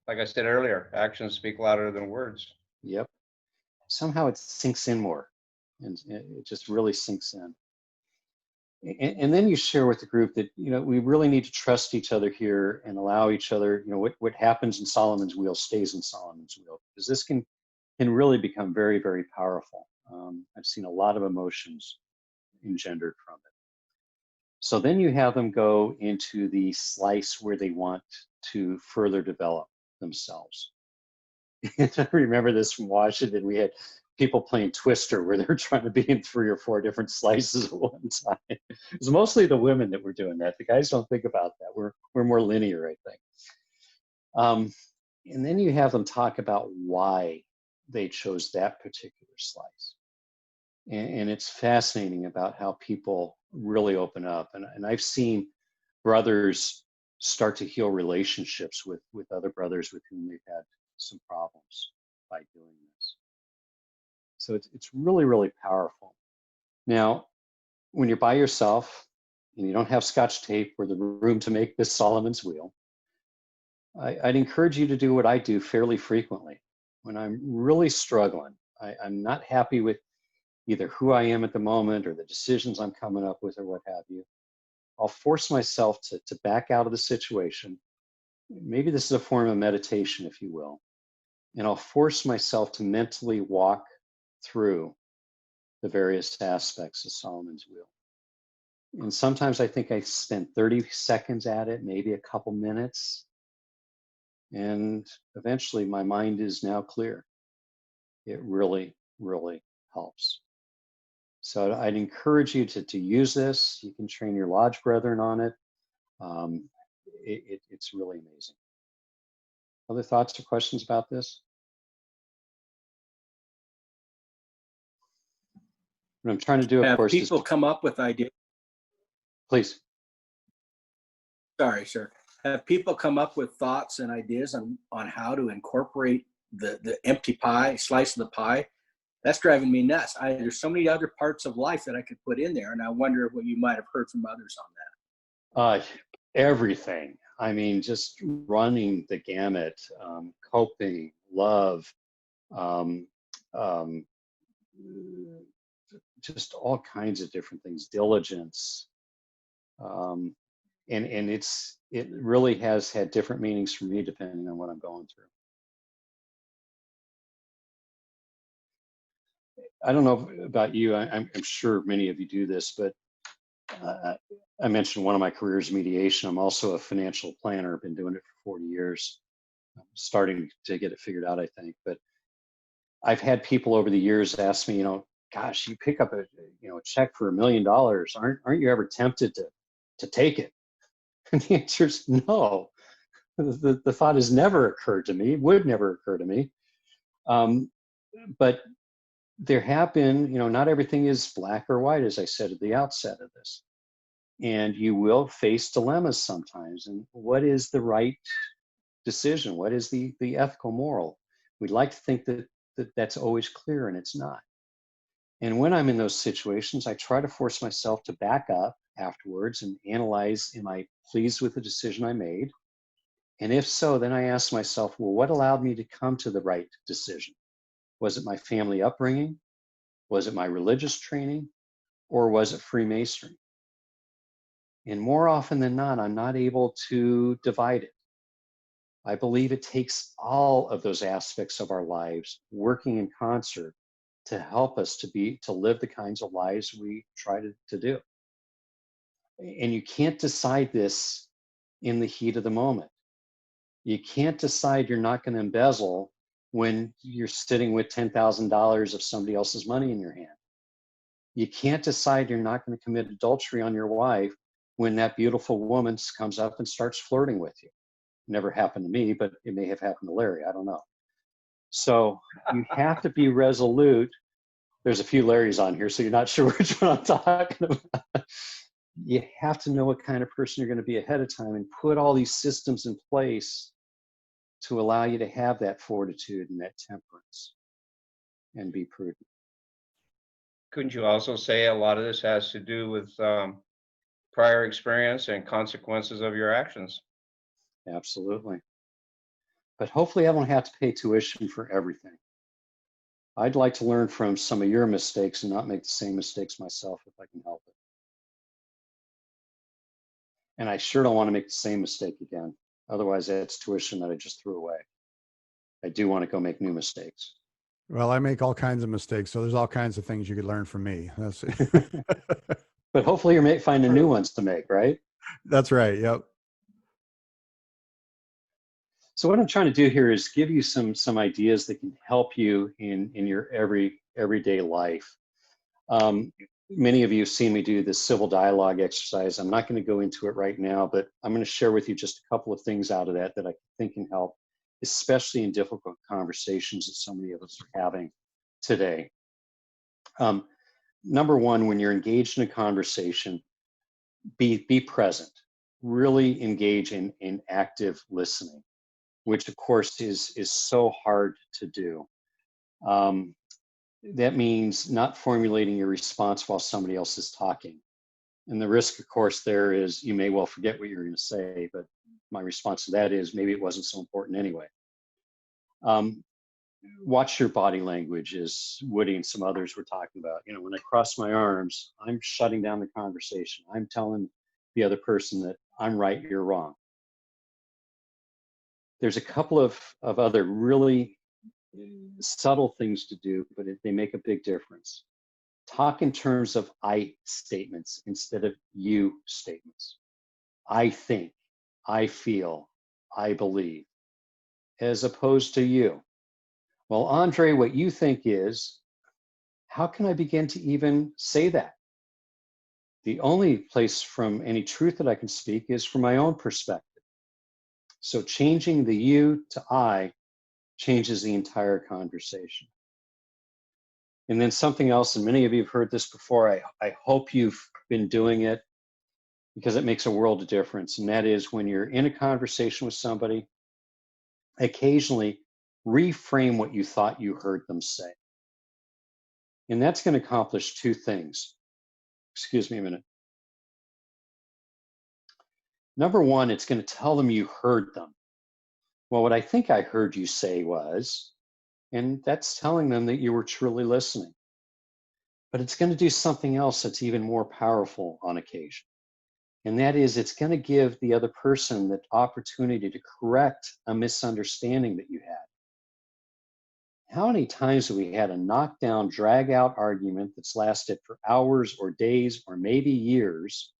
Speaker 3: Like I said earlier, actions speak louder than words.
Speaker 2: Yep. Somehow it sinks in more, and it just really sinks in. And then you share with the group that, you know, we really need to trust each other here and allow each other, you know, what happens in Solomon's wheel stays in Solomon's wheel, because this can really become very, very powerful. I've seen a lot of emotions engendered from it. So then you have them go into the slice where they want to further develop themselves. I remember this from Washington. We had people playing Twister where they were trying to be in 3 or 4 different slices at one time. It was mostly the women that were doing that. The guys don't think about that. We're more linear, I think. And then you have them talk about why they chose that particular slice. And it's fascinating about how people really open up. And I've seen brothers start to heal relationships with other brothers with whom they've had some problems by doing this. So it's really, really powerful. Now, when you're by yourself and you don't have Scotch tape or the room to make this Solomon's wheel, I'd encourage you to do what I do fairly frequently. When I'm really struggling, I'm not happy with either who I am at the moment or the decisions I'm coming up with or what have you, I'll force myself to back out of the situation. Maybe this is a form of meditation, if you will. And I'll force myself to mentally walk through the various aspects of Solomon's wheel. And sometimes I think I spend 30 seconds at it, maybe a couple minutes. And eventually my mind is now clear. It really, really helps. So I'd encourage you to use this. You can train your lodge brethren on it. It's really amazing. Other thoughts or questions about this? What I'm trying to do, of course, is
Speaker 5: people come up with ideas.
Speaker 2: Please.
Speaker 5: Sorry, sir. Have people come up with thoughts and ideas on how to incorporate the empty pie, slice of the pie? That's driving me nuts. There's so many other parts of life that I could put in there, and I wonder what you might have heard from others on that.
Speaker 2: Everything. I mean, just running the gamut, coping, love, just all kinds of different things, diligence. And it really has had different meanings for me depending on what I'm going through. I don't know about you. I'm sure many of you do this, but I mentioned one of my careers, mediation. I'm also a financial planner. I've been doing it for 40 years. I'm starting to get it figured out, I think. But I've had people over the years ask me, gosh, you pick up a check for $1 million. Aren't you ever tempted to take it? And the answer is no. The thought has never occurred to me, would never occur to me. But there have been, not everything is black or white, as I said at the outset of this. And you will face dilemmas sometimes. And what is the right decision? What is the ethical moral? We'd like to think that's always clear, and it's not. And when I'm in those situations, I try to force myself to back up afterwards and analyze, am I pleased with the decision I made? And if so, then I ask myself, well, what allowed me to come to the right decision? Was it my family upbringing? Was it my religious training? Or was it Freemasonry? And more often than not, I'm not able to divide it. I believe it takes all of those aspects of our lives working in concert to help us to live the kinds of lives we try to do. And you can't decide this in the heat of the moment. You can't decide you're not going to embezzle when you're sitting with $10,000 of somebody else's money in your hand. You can't decide you're not going to commit adultery on your wife when that beautiful woman comes up and starts flirting with you. Never happened to me, but it may have happened to Larry. I don't know. So you have to be resolute. There's a few Larrys on here, so you're not sure which one I'm talking about. You have to know what kind of person you're going to be ahead of time and put all these systems in place to allow you to have that fortitude and that temperance and be prudent.
Speaker 3: Couldn't you also say a lot of this has to do with prior experience and consequences of your actions?
Speaker 2: Absolutely. But hopefully I won't have to pay tuition for everything. I'd like to learn from some of your mistakes and not make the same mistakes myself if I can help it. And I sure don't want to make the same mistake again. Otherwise, that's tuition that I just threw away. I do want to go make new mistakes.
Speaker 1: Well, I make all kinds of mistakes, so there's all kinds of things you could learn from me. That's
Speaker 2: But hopefully you're finding new ones to make, right?
Speaker 1: That's right. Yep.
Speaker 2: So what I'm trying to do here is give you some ideas that can help you in your everyday life. Many of you have seen me do this civil dialogue exercise. I'm not going to go into it right now, but I'm going to share with you just a couple of things out of that I think can help, especially in difficult conversations that so many of us are having today. Number one, when you're engaged in a conversation, be present. Really engage in active listening, which of course is so hard to do. That means not formulating your response while somebody else is talking. And the risk, of course, there is you may well forget what you're going to say, but my response to that is maybe it wasn't so important anyway. Watch your body language, as Woody and some others were talking about. You know, when I cross my arms, I'm shutting down the conversation. I'm telling the other person that I'm right, you're wrong. There's a couple of other really subtle things to do, but they make a big difference. Talk in terms of I statements instead of you statements. I think, I feel, I believe, as opposed to you. Well, Andre, what you think is, how can I begin to even say that? The only place from any truth that I can speak is from my own perspective. So changing the you to I changes the entire conversation. And then something else, and many of you have heard this before, I hope you've been doing it because it makes a world of difference. And that is when you're in a conversation with somebody, occasionally reframe what you thought you heard them say. And that's going to accomplish two things. Excuse me a minute. Number one, it's going to tell them you heard them. Well, what I think I heard you say was, and that's telling them that you were truly listening. But it's going to do something else that's even more powerful on occasion. And that is, it's going to give the other person the opportunity to correct a misunderstanding that you had. How many times have we had a knockdown, drag out argument that's lasted for hours or days or maybe years,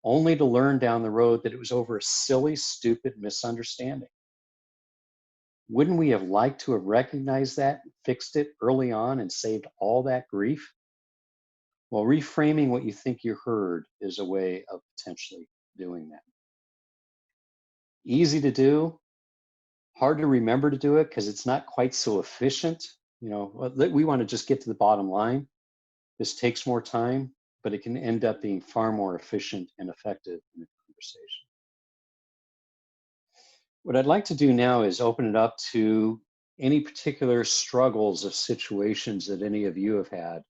Speaker 2: only to learn down the road that it was over a silly, stupid misunderstanding? Wouldn't we have liked to have recognized that, fixed it early on, and saved all that grief? Well, reframing what you think you heard is a way of potentially doing that. Easy to do, hard to remember to do it because it's not quite so efficient. You know, we want to just get to the bottom line. This takes more time, but it can end up being far more efficient and effective in a conversation. What I'd like to do now is open it up to any particular struggles of situations that any of you have had,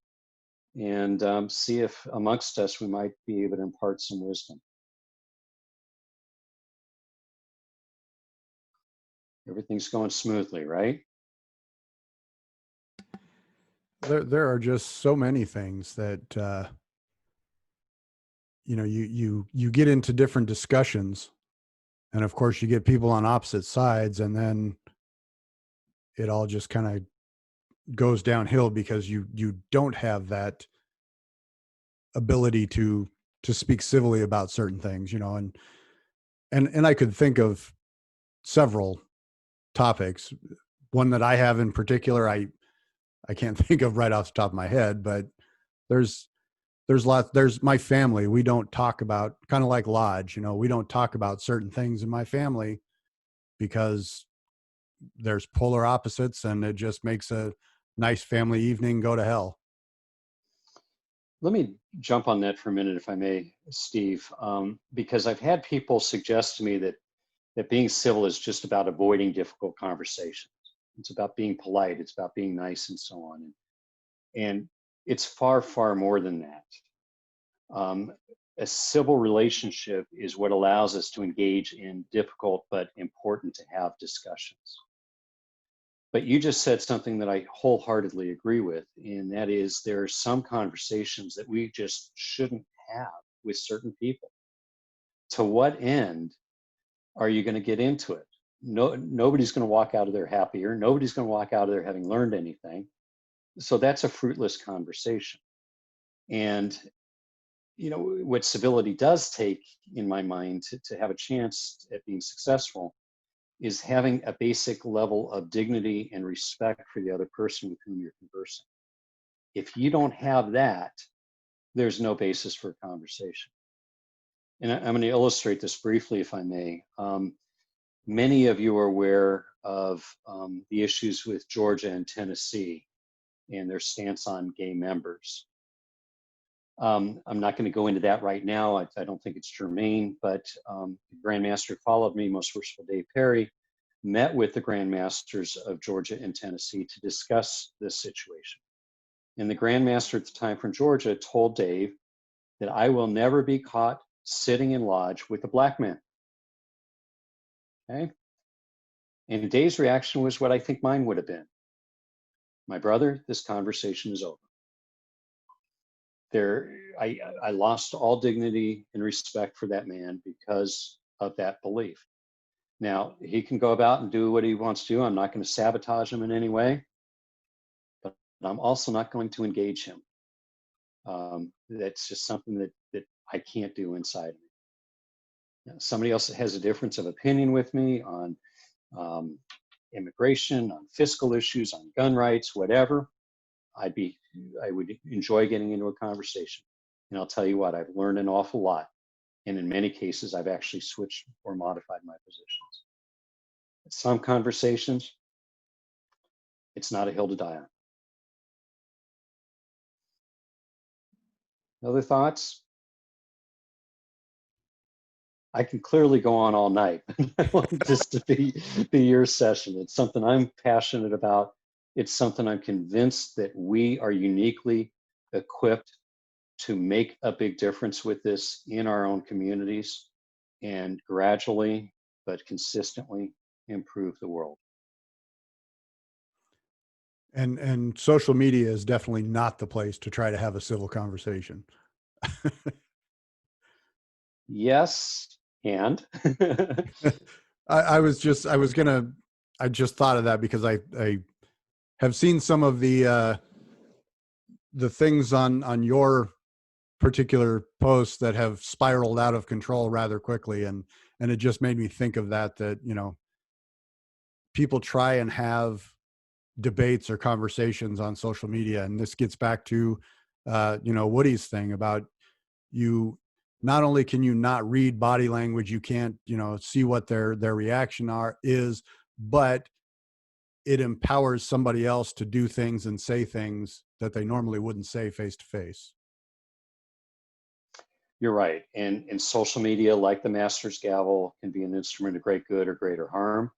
Speaker 2: and see if amongst us we might be able to impart some wisdom. Everything's going smoothly, right?
Speaker 1: There are just so many things that you know, you get into different discussions, and of course you get people on opposite sides, and then it all just kind of goes downhill because you don't have that ability to speak civilly about certain things, you know. And and I could think of several topics. One that I have in particular, I can't think of right off the top of my head, but there's lots. There's my family. We don't talk about, kind of like Lodge, we don't talk about certain things in my family because there's polar opposites, and it just makes a nice family evening go to hell.
Speaker 2: Let me jump on that for a minute, if I may, Steve, because I've had people suggest to me that being civil is just about avoiding difficult conversations. It's about being polite. It's about being nice and so on. And it's far, far more than that. A civil relationship is what allows us to engage in difficult but important to have discussions. But you just said something that I wholeheartedly agree with, and that is there are some conversations that we just shouldn't have with certain people. To what end are you going to get into it? Nobody's going to walk out of there happier. Nobody's going to walk out of there having learned anything. So that's a fruitless conversation. And what civility does take, in my mind, to have a chance at being successful is having a basic level of dignity and respect for the other person with whom you're conversing. If you don't have that, there's no basis for a conversation. And I'm going to illustrate this briefly, if I may. Many of you are aware of the issues with Georgia and Tennessee and their stance on gay members. I'm not going to go into that right now. I don't think it's germane, but the Grand Master followed me, Most Worshipful Dave Perry, met with the Grand Masters of Georgia and Tennessee to discuss this situation. And the Grand Master at the time from Georgia told Dave that I will never be caught sitting in lodge with a black man. Okay? And Dave's reaction was what I think mine would have been. My brother, this conversation is over. I lost all dignity and respect for that man because of that belief. Now, he can go about and do what he wants to do. I'm not going to sabotage him in any way, but I'm also not going to engage him. That's just something that I can't do inside of me. Now, somebody else has a difference of opinion with me on immigration, on fiscal issues, on gun rights, whatever. I would enjoy getting into a conversation. And I'll tell you what, I've learned an awful lot. And in many cases, I've actually switched or modified my positions. Some conversations, it's not a hill to die on. Other thoughts? I can clearly go on all night. I want this to be your session. It's something I'm passionate about. It's something I'm convinced that we are uniquely equipped to make a big difference with this in our own communities and gradually but consistently improve the world.
Speaker 1: And social media is definitely not the place to try to have a civil conversation.
Speaker 2: Yes, and
Speaker 1: I just thought of that because I have seen some of the things on your particular posts that have spiraled out of control rather quickly, and it just made me think of that people try and have debates or conversations on social media, and this gets back to Woody's thing about you. Not only can you not read body language, you can't see what their reaction is, but it empowers somebody else to do things and say things that they normally wouldn't say face to face.
Speaker 2: You're right. And social media, like the Master's Gavel, can be an instrument of great good or greater harm.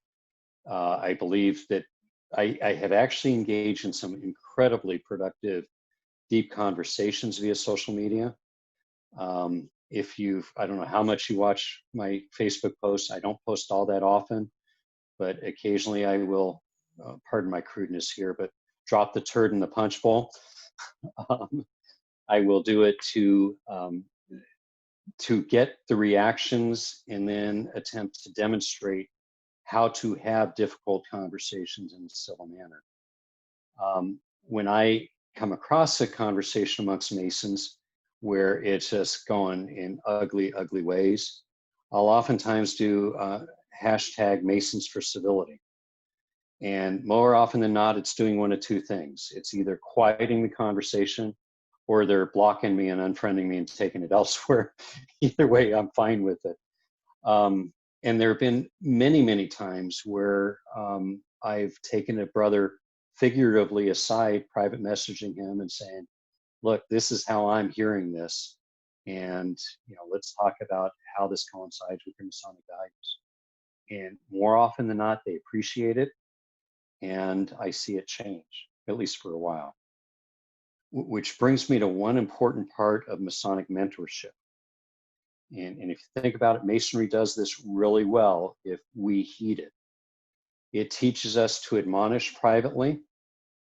Speaker 2: I believe that I have actually engaged in some incredibly productive, deep conversations via social media. I don't know how much you watch my Facebook posts. I don't post all that often, but occasionally I will, pardon my crudeness here, but drop the turd in the punch bowl. I will do it to get the reactions and then attempt to demonstrate how to have difficult conversations in a civil manner. When I come across a conversation amongst Masons where it's just going in ugly, ugly ways, I'll oftentimes do hashtag Masons for Civility. And more often than not, it's doing one of two things. It's either quieting the conversation, or they're blocking me and unfriending me and taking it elsewhere. Either way, I'm fine with it. And there have been many, many times where I've taken a brother figuratively aside, private messaging him and saying, look, this is how I'm hearing this. And, let's talk about how this coincides with your Masonic values. And more often than not, they appreciate it. And I see it change, at least for a while. Which brings me to one important part of Masonic mentorship. And if you think about it, Masonry does this really well if we heed it. It teaches us to admonish privately,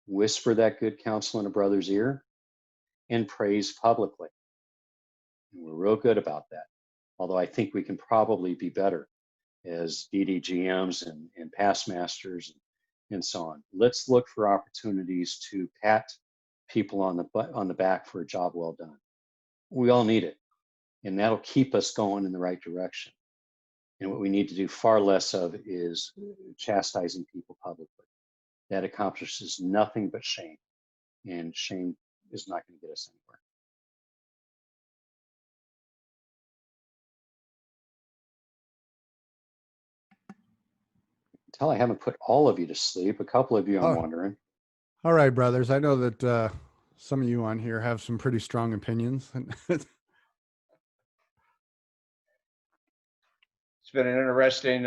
Speaker 2: whisper that good counsel in a brother's ear, and praise publicly. And we're real good about that. Although I think we can probably be better as DDGMs and past masters and so on. Let's look for opportunities to pat people on the back for a job well done. We all need it. And that'll keep us going in the right direction. And what we need to do far less of is chastising people publicly. That accomplishes nothing but shame. And shame is not going to get us anywhere. Until I haven't put all of you to sleep. A couple of you, I'm wondering.
Speaker 1: All right, brothers. I know that some of you on here have some pretty strong opinions.
Speaker 3: It's been an interesting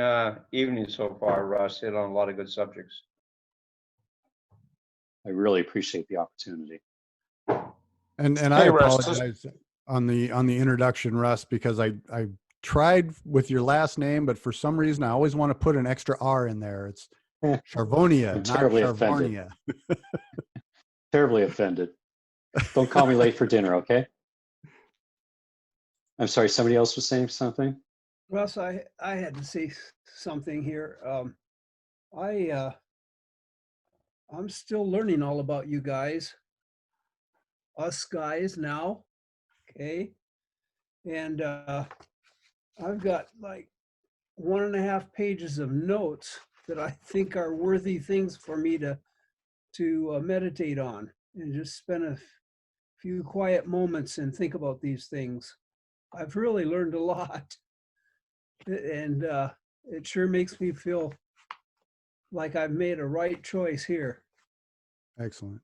Speaker 3: evening so far, Russ. Hit on a lot of good subjects.
Speaker 2: I really appreciate the opportunity.
Speaker 1: And I apologize on the introduction, Russ, because I tried with your last name, but for some reason I always want to put an extra R in there. It's Charvonia,
Speaker 2: I'm
Speaker 1: not
Speaker 2: terribly
Speaker 1: Charvonia.
Speaker 2: offended. Terribly offended. Don't call me late for dinner, okay? I'm sorry, somebody else was saying something?
Speaker 7: Russ, I had to say something here. I'm still learning all about you guys, us guys now, okay? And I've got like 1.5 pages of notes that I think are worthy things for me to meditate on and just spend a few quiet moments and think about these things. I've really learned a lot. And it sure makes me feel like I've made a right choice here.
Speaker 1: Excellent.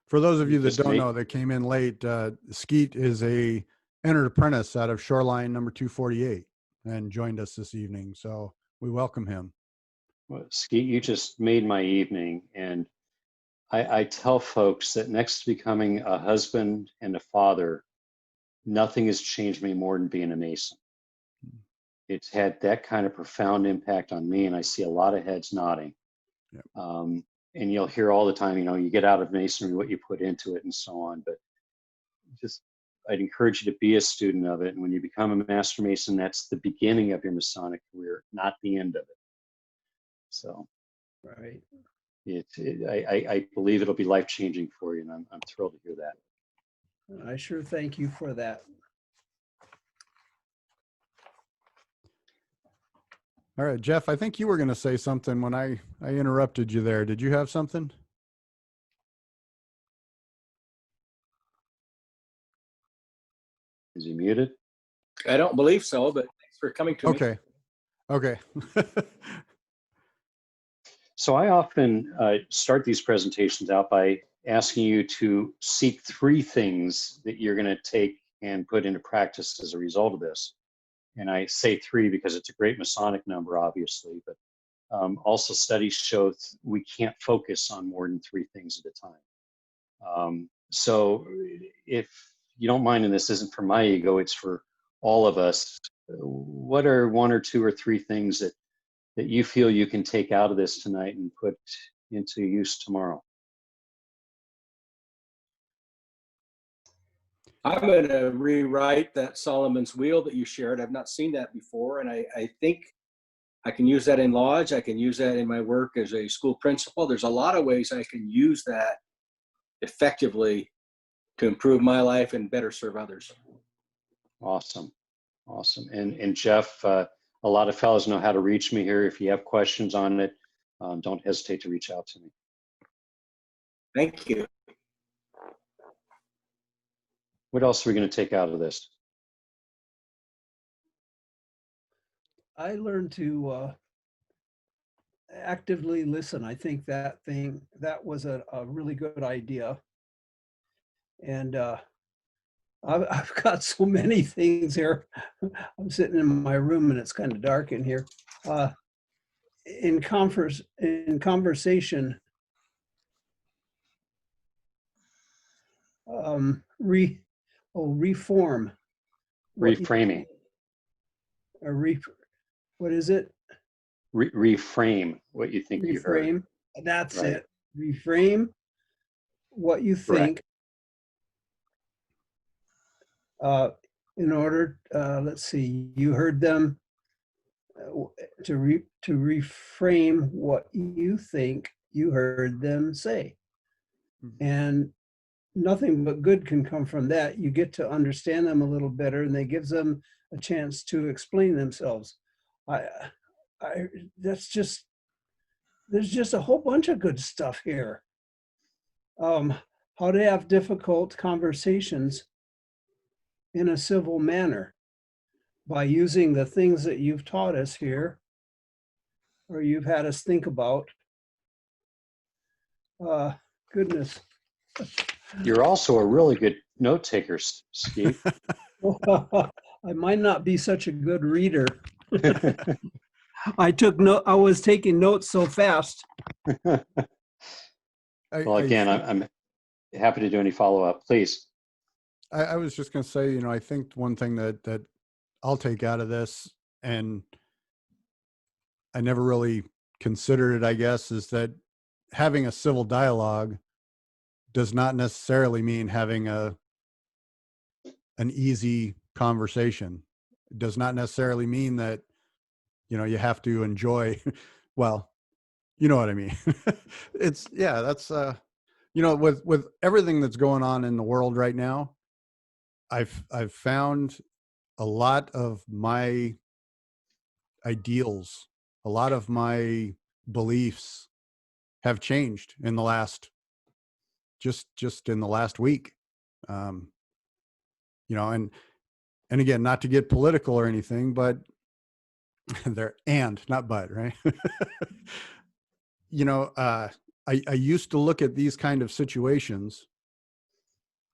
Speaker 1: For those of you that don't know, that came in late, Skeet is a entered apprentice out of Shoreline number 248 and joined us this evening. So we welcome him.
Speaker 2: Well, Skeet, you just made my evening. And I tell folks that next to becoming a husband and a father, nothing has changed me more than being a Mason. It's had that kind of profound impact on me, and I see a lot of heads nodding.
Speaker 1: Yep.
Speaker 2: And you'll hear all the time, you get out of Masonry what you put into it and so on. But just, I'd encourage you to be a student of it. And when you become a Master Mason, that's the beginning of your Masonic career, not the end of it. So,
Speaker 7: right.
Speaker 2: I believe it'll be life-changing for you, and I'm thrilled to hear that.
Speaker 7: I sure thank you for that.
Speaker 1: All right, Jeff, I think you were going to say something when I interrupted you there. Did you have something?
Speaker 2: Is he muted?
Speaker 5: I don't believe so, but thanks for coming to me.
Speaker 1: Okay.
Speaker 2: So I often start these presentations out by asking you to seek 3 things that you're going to take and put into practice as a result of this. And I say 3 because it's a great Masonic number, obviously, but also studies show we can't focus on more than 3 things at a time. So if you don't mind, and this isn't for my ego, it's for all of us, what are 1 or 2 or 3 things that you feel you can take out of this tonight and put into use tomorrow?
Speaker 5: I'm going to rewrite that Solomon's Wheel that you shared. I've not seen that before, and I think I can use that in Lodge. I can use that in my work as a school principal. There's a lot of ways I can use that effectively to improve my life and better serve others.
Speaker 2: Awesome. And Jeff, a lot of fellows know how to reach me here. If you have questions on it, don't hesitate to reach out to me.
Speaker 5: Thank you.
Speaker 2: What else are we going to take out of this?
Speaker 7: I learned to actively listen. I think that was a really good idea. And I've got so many things here. I'm sitting in my room and it's kind of dark in here. In conversation, reform.
Speaker 2: Reframing.
Speaker 7: What is it?
Speaker 2: Reframe what you think you heard.
Speaker 7: Reframe. That's
Speaker 2: Right.
Speaker 7: it. Reframe what you think. In order, let's see, you heard them to reframe what you think you heard them say. And nothing but good can come from that. You get to understand them a little better, and that gives them a chance to explain themselves. There's just a whole bunch of good stuff here. How to have difficult conversations in a civil manner by using the things that you've taught us here, or you've had us think about. Goodness.
Speaker 2: You're also a really good note taker, Steve.
Speaker 7: I might not be such a good reader. I was taking notes so fast.
Speaker 2: Well, again, I'm happy to do any follow-up, please.
Speaker 1: I was just going to say, I think one thing that I'll take out of this, and I never really considered it, I guess, is that having a civil dialogue does not necessarily mean having an easy conversation. It does not necessarily mean that, you have to enjoy, well, you know what I mean? That's, with everything that's going on in the world right now, I've found a lot of my ideals, a lot of my beliefs have changed in the last, just in the last week. And again, not to get political or anything, but not but, right? I used to look at these kind of situations,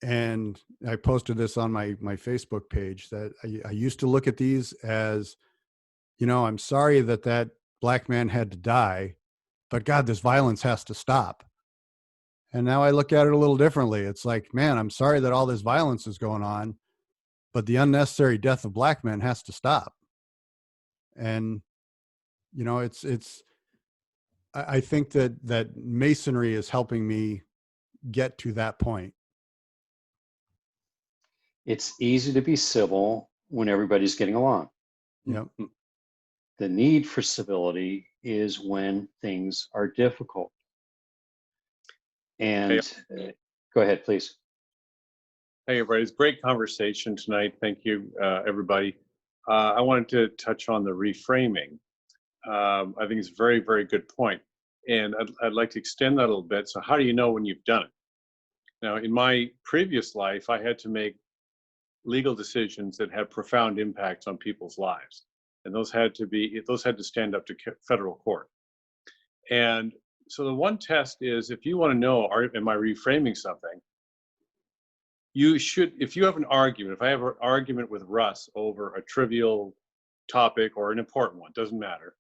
Speaker 1: and I posted this on my Facebook page, that I used to look at these as, I'm sorry that black man had to die, but God, this violence has to stop. And now I look at it a little differently. It's like, man, I'm sorry that all this violence is going on, but the unnecessary death of black men has to stop. And, I think that Masonry is helping me get to that point.
Speaker 2: It's easy to be civil when everybody's getting along.
Speaker 1: Yep.
Speaker 2: The need for civility is when things are difficult. And go ahead, please.
Speaker 8: Hey, everybody. It's a great conversation tonight. Thank you, everybody. I wanted to touch on the reframing. I think it's a very, very good point. And I'd like to extend that a little bit. So how do you know when you've done it? Now, in my previous life, I had to make legal decisions that had profound impacts on people's lives. And those had to stand up to federal court. And so the one test is, if you want to know, am I reframing something? You should, if you have an argument, if I have an argument with Russ over a trivial topic or an important one, doesn't matter.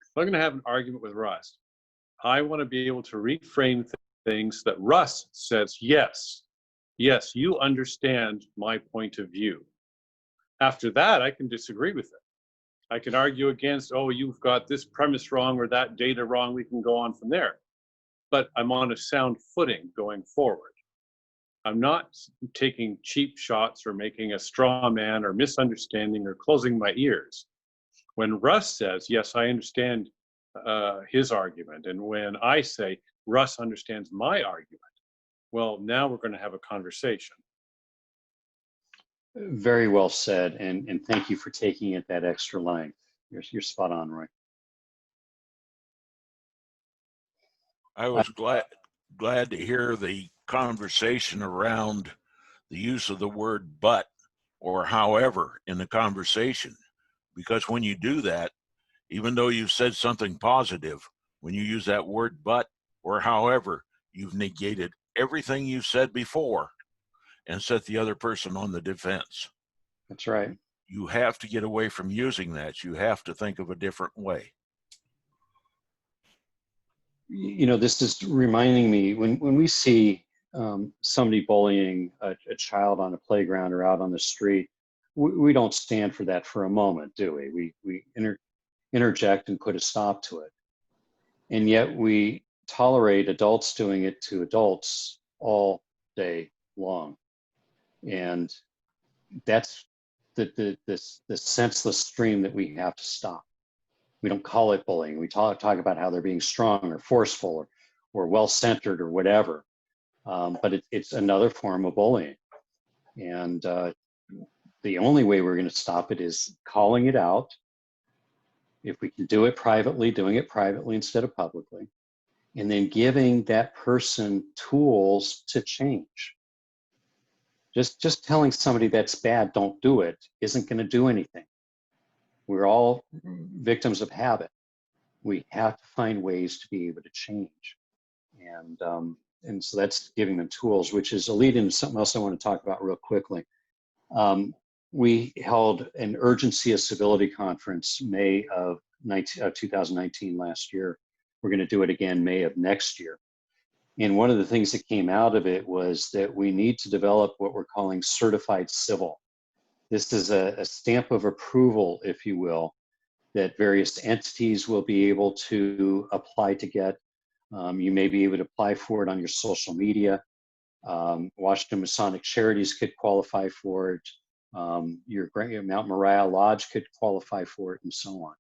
Speaker 8: If I'm going to have an argument with Russ, I want to be able to reframe things that Russ says, yes, you understand my point of view. After that, I can disagree with it. I can argue against, you've got this premise wrong or that data wrong. We can go on from there. But I'm on a sound footing going forward. I'm not taking cheap shots or making a straw man or misunderstanding or closing my ears. When Russ says, yes, I understand his argument, and when I say, Russ understands my argument, well, now we're going to have a conversation.
Speaker 2: Very well said, and thank you for taking it that extra length. You're spot on, Roy.
Speaker 9: I was glad to hear the conversation around the use of the word but or however in the conversation, because when you do that, even though you've said something positive, when you use that word but or however, you've negated everything you've said before and set the other person on the defense.
Speaker 2: That's right.
Speaker 9: You have to get away from using that. You have to think of a different way.
Speaker 2: You know, this is reminding me when we see somebody bullying a child on a playground or out on the street, we don't stand for that for a moment, do we? We interject and put a stop to it. And yet we tolerate adults doing it to adults all day long. And that's the senseless stream that we have to stop. We don't call it bullying. We talk about how they're being strong or forceful or well-centered or whatever. But it's another form of bullying. And the only way we're going to stop it is calling it out. If we can do it privately, doing it privately instead of publicly, and then giving that person tools to change. Just telling somebody that's bad, don't do it, isn't going to do anything. We're all victims of habit. We have to find ways to be able to change. And so that's giving them tools, which is a lead into something else I want to talk about real quickly. We held an Urgency of Civility conference May of 2019 last year. We're going to do it again May of next year. And one of the things that came out of it was that we need to develop what we're calling certified civil. This is a stamp of approval, if you will, that various entities will be able to apply to get. You may be able to apply for it on your social media. Washington Masonic Charities could qualify for it. Your Mount Moriah Lodge could qualify for it, and so on.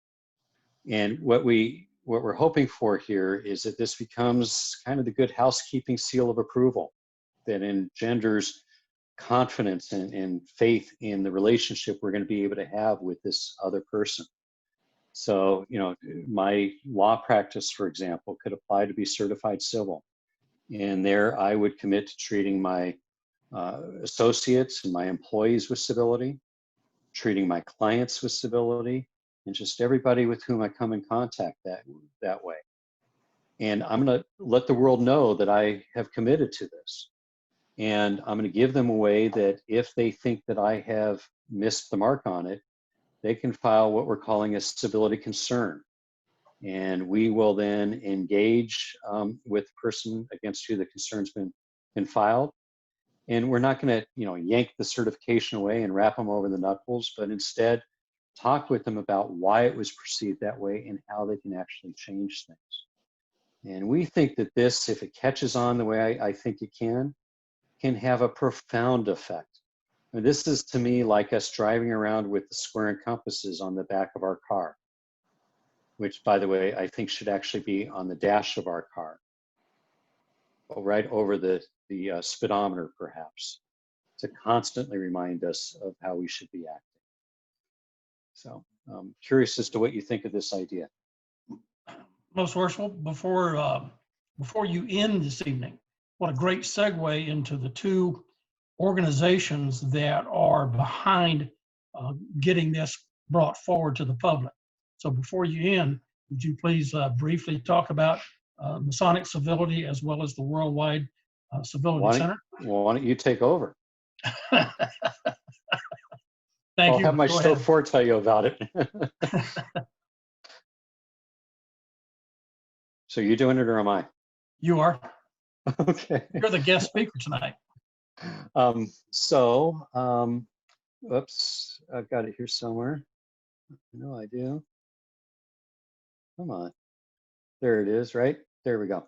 Speaker 2: And what we're hoping for here is that this becomes kind of the good housekeeping seal of approval that engenders confidence and faith in the relationship we're going to be able to have with this other person. So, you know, my law practice, for example, could apply to be certified civil. And there I would commit to treating my associates and my employees with civility, treating my clients with civility, and just everybody with whom I come in contact that way. And I'm going to let the world know that I have committed to this. And I'm going to give them a way that if they think that I have missed the mark on it, they can file what we're calling a civility concern. And we will then engage with the person against who the concern's been filed. And we're not going to, you know, yank the certification away and wrap them over the knuckles, but instead talk with them about why it was perceived that way and how they can actually change things. And we think that this, if it catches on the way I think it can have a profound effect. And this is, to me, like us driving around with the square and compasses on the back of our car, which, by the way, I think should actually be on the dash of our car, right over the speedometer, perhaps, to constantly remind us of how we should be acting. So I'm curious as to what you think of this idea.
Speaker 10: Most worshipful, before you end this evening, what a great segue into the two organizations that are behind getting this brought forward to the public. So before you end, would you please briefly talk about Masonic Civility as well as the Worldwide Civility Center?
Speaker 2: Well, why don't you take over?
Speaker 10: Thank
Speaker 2: I'll
Speaker 10: you.
Speaker 2: have my
Speaker 10: Go
Speaker 2: show
Speaker 10: ahead.
Speaker 2: four tell you about it. So you doing it or am I?
Speaker 10: You are.
Speaker 2: Okay.
Speaker 10: You're the guest speaker tonight.
Speaker 2: Oops, I've got it here somewhere. No, I do. Come on. There it is, right? There we go.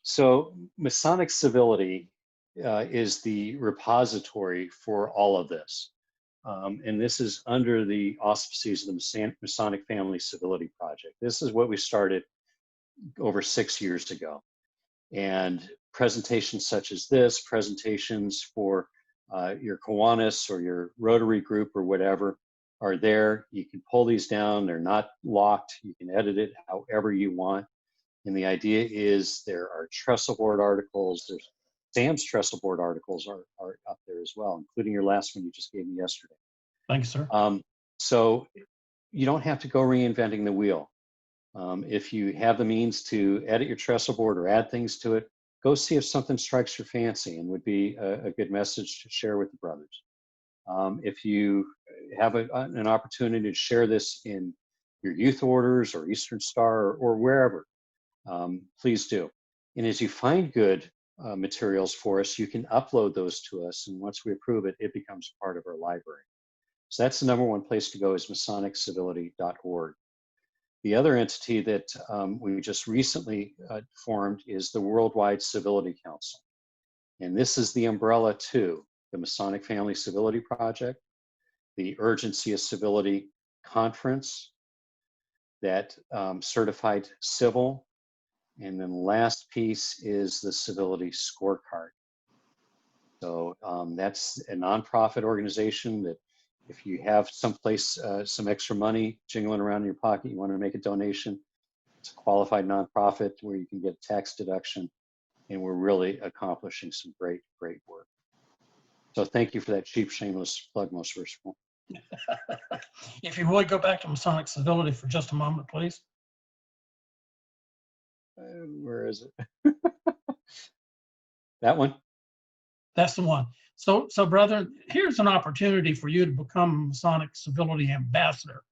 Speaker 2: So Masonic Civility is the repository for all of this. And this is under the auspices of the Masonic Family Civility Project. This is what we started over 6 years ago. And presentations such as this, presentations for your Kiwanis or your Rotary group or whatever, are there. You can pull these down. They're not locked. You can edit it however you want. And the idea is there are trestle board articles. There's Sam's trestle board articles are up there as well, including your last one you just gave me yesterday.
Speaker 10: Thank you, sir.
Speaker 2: So you don't have to go reinventing the wheel. If you have the means to edit your trestle board or add things to it, go see if something strikes your fancy and would be a good message to share with the brothers. If you have an opportunity to share this in your youth orders or Eastern Star or wherever, please do. And as you find good materials for us, you can upload those to us. And once we approve it, it becomes part of our library. So that's the number one place to go is MasonicCivility.org. The other entity that we just recently formed is the Worldwide Civility Council. And this is the umbrella to the Masonic Family Civility Project, the Urgency of Civility Conference, that Certified Civil, and then the last piece is the Civility Scorecard. So that's a nonprofit organization that if you have someplace, some extra money jingling around in your pocket, you want to make a donation, it's a qualified nonprofit where you can get tax deduction, and we're really accomplishing some great, great work. So thank you for that cheap, shameless plug, most worshipful.
Speaker 10: If you would go back to Masonic Civility for just a moment, please.
Speaker 2: Where is it? That one?
Speaker 10: That's the one. So, brother, here's an opportunity for you to become a Masonic Civility Ambassador.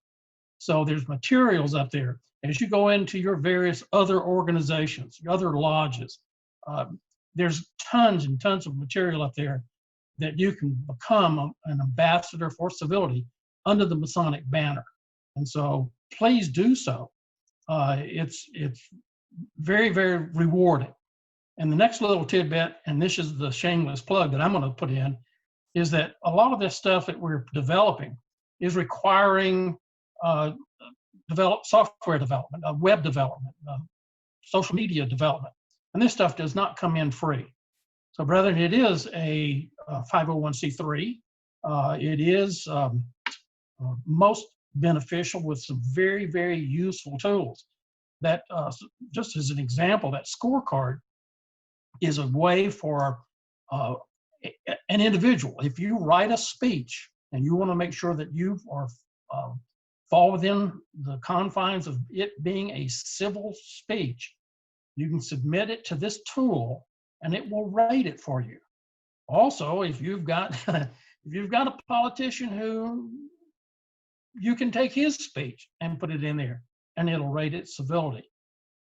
Speaker 10: So there's materials up there. As you go into your various other organizations, your other lodges, there's tons and tons of material up there that you can become an ambassador for civility under the Masonic banner. And so please do so. It's very, very rewarding. And the next little tidbit, and this is the shameless plug that I'm going to put in, is that a lot of this stuff that we're developing is requiring software development, web development, social media development. And this stuff does not come in free. So, brethren, it is a 501c3. It is most beneficial with some very, very useful tools. That, just as an example, that scorecard is a way for an individual. If you write a speech and you want to make sure that you are fall within the confines of it being a civil speech, you can submit it to this tool and it will rate it for you. Also, if you've got a politician who you can take his speech and put it in there and it'll rate it civility,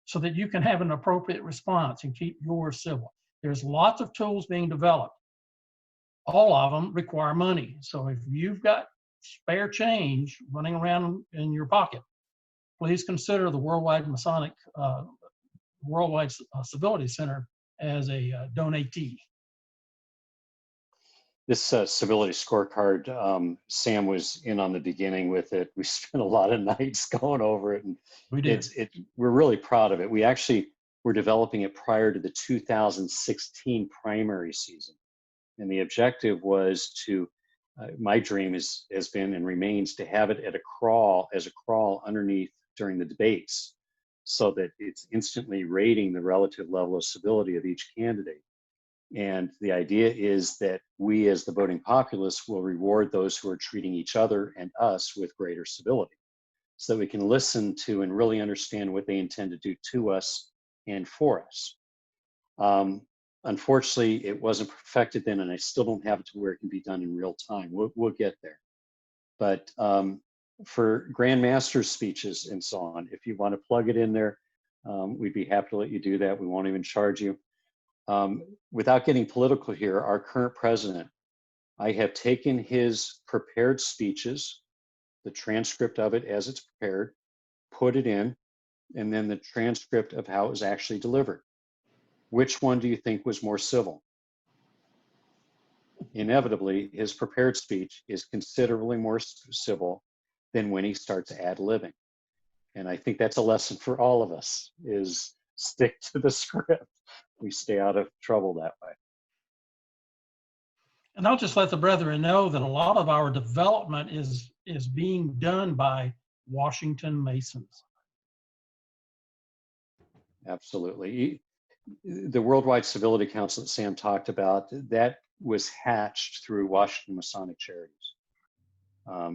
Speaker 10: so that you can have an appropriate response and keep yours civil. There's lots of tools being developed. All of them require money. So if you've got spare change running around in your pocket, please consider the Worldwide Civility Center as a donatee.
Speaker 2: This civility scorecard, Sam was in on the beginning with it. We spent a lot of nights going over it, and
Speaker 10: we did.
Speaker 2: We're really proud of it. We actually were developing it prior to the 2016 primary season, and the objective was to. My dream has been and remains to have it as a crawl underneath during the debates, so that it's instantly rating the relative level of civility of each candidate. And the idea is that we as the voting populace will reward those who are treating each other and us with greater civility, so that we can listen to and really understand what they intend to do to us and for us. Unfortunately, it wasn't perfected then, and I still don't have it to where it can be done in real time. We'll get there. But for Grand Master's speeches and so on, if you want to plug it in there, we'd be happy to let you do that. We won't even charge you. Without getting political here, our current president, I have taken his prepared speeches, the transcript of it as it's prepared, put it in, and then the transcript of how it was actually delivered. Which one do you think was more civil? Inevitably, his prepared speech is considerably more civil than when he starts ad-libbing. And I think that's a lesson for all of us, is stick to the script. We stay out of trouble that way.
Speaker 10: And I'll just let the brethren know that a lot of our development is being done by Washington Masons.
Speaker 2: Absolutely. The Worldwide Civility Council that Sam talked about, that was hatched through Washington Masonic Charities.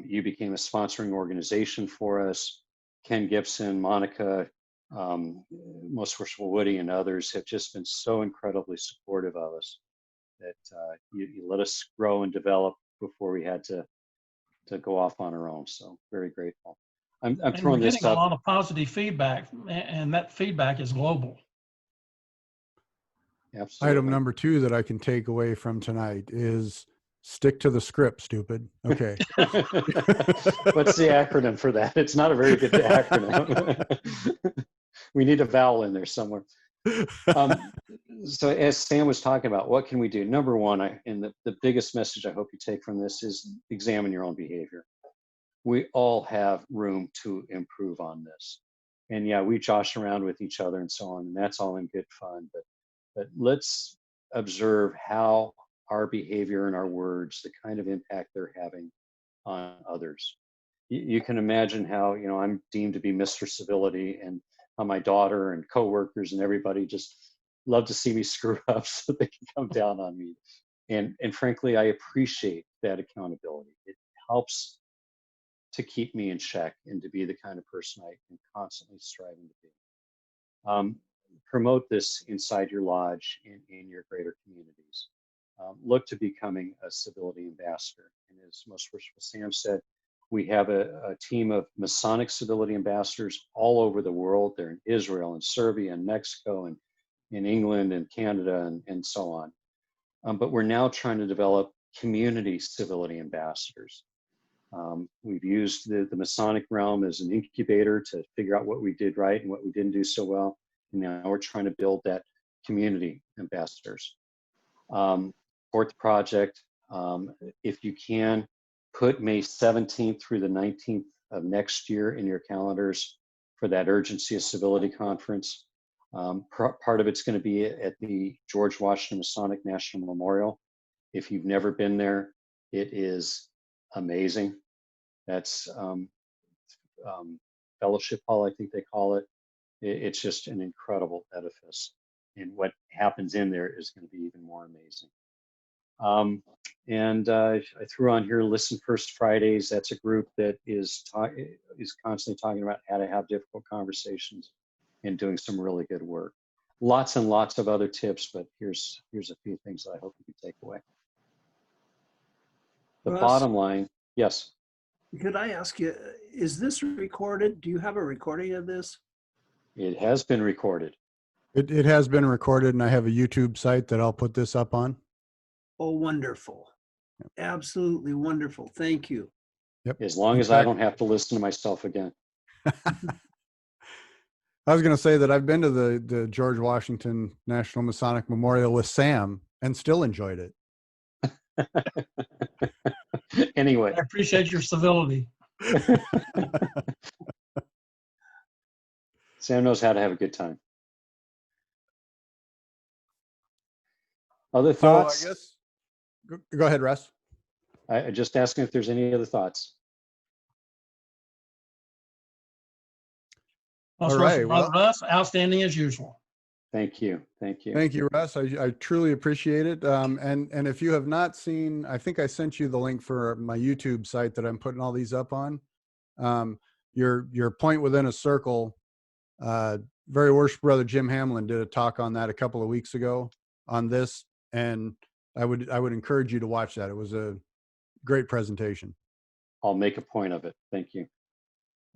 Speaker 2: You became a sponsoring organization for us. Ken Gibson, Monica, Most Worshipful Woody, and others have just been so incredibly supportive of us that you let us grow and develop before we had to go off on our own. So very grateful. I'm
Speaker 10: And
Speaker 2: throwing
Speaker 10: we're
Speaker 2: this
Speaker 10: getting a
Speaker 2: up.
Speaker 10: lot of positive feedback, and that feedback is global.
Speaker 2: Absolutely.
Speaker 1: Item number 2 that I can take away from tonight is stick to the script, stupid. Okay.
Speaker 2: What's the acronym for that? It's not a very good acronym. We need a vowel in there somewhere. So as Sam was talking about, what can we do? Number one, and the biggest message I hope you take from this is examine your own behavior. We all have room to improve on this. And yeah, we josh around with each other and so on, and that's all in good fun. But let's observe how our behavior and our words, the kind of impact they're having on others. You can imagine how, I'm deemed to be Mr. Civility, and how my daughter and coworkers and everybody just love to see me screw up so they can come down on me. And frankly, I appreciate that accountability. It helps to keep me in check and to be the kind of person I am constantly striving to be. Promote this inside your lodge in your greater communities. Look to becoming a civility ambassador. And as Most Worshipful Sam said, we have a team of Masonic civility ambassadors all over the world. They're in Israel and Serbia and Mexico and in England and Canada and so on. But we're now trying to develop community civility ambassadors. We've used the Masonic realm as an incubator to figure out what we did right and what we didn't do so well. And now we're trying to build that community ambassadors. Fourth project, if you can, put May 17th through the 19th of next year in your calendars for that Urgency of Civility Conference. Part of it's going to be at the George Washington Masonic National Memorial. If you've never been there, it is amazing. That's Fellowship Hall, I think they call it. It's just an incredible edifice. And what happens in there is going to be even more amazing. I threw on here Listen First Fridays. That's a group that is constantly talking about how to have difficult conversations and doing some really good work. Lots and lots of other tips, but here's a few things that I hope you can take away. The
Speaker 7: Russ,
Speaker 2: bottom line, yes.
Speaker 7: could I ask you, is this recorded? Do you have a recording of this?
Speaker 2: It has been recorded.
Speaker 1: It has been recorded, and I have a YouTube site that I'll put this up on.
Speaker 7: Oh, wonderful. Absolutely wonderful. Thank you.
Speaker 1: Yep.
Speaker 2: As long as I don't have to listen to myself again.
Speaker 1: I was going to say that I've been to the George Washington National Masonic Memorial with Sam and still enjoyed it.
Speaker 2: Anyway.
Speaker 10: I appreciate your civility.
Speaker 2: Sam knows how to have a good time. Other thoughts?
Speaker 1: So I guess, go ahead, Russ.
Speaker 2: I just asking if there's any other thoughts.
Speaker 10: All right. Well, Russ, outstanding as usual.
Speaker 2: Thank you. Thank you.
Speaker 1: Thank you, Russ. I truly appreciate it. And if you have not seen, I think I sent you the link for my YouTube site that I'm putting all these up on. Your point within a circle. Very worship brother Jim Hamlin did a talk on that a couple of weeks ago on this, and I would encourage you to watch that. It was a great presentation.
Speaker 2: I'll make a point of it. Thank you.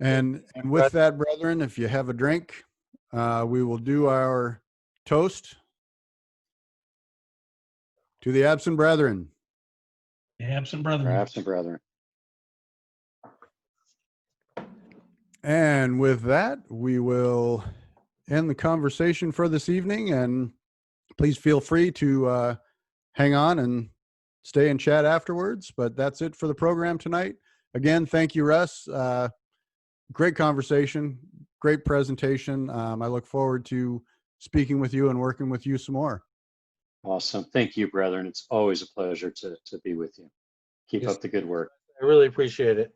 Speaker 1: And with that, brethren, if you have a drink, we will do our toast to the absent brethren.
Speaker 10: The absent brethren.
Speaker 2: Our absent brethren.
Speaker 1: And with that, we will end the conversation for this evening. And please feel free to hang on and stay and chat afterwards. But that's it for the program tonight. Again, thank you, Russ. Great conversation, great presentation. I look forward to speaking with you and working with you some more.
Speaker 2: Awesome. Thank you, brethren. It's always a pleasure to be with you. Keep
Speaker 4: Yes.
Speaker 2: up the good work.
Speaker 4: I really appreciate it.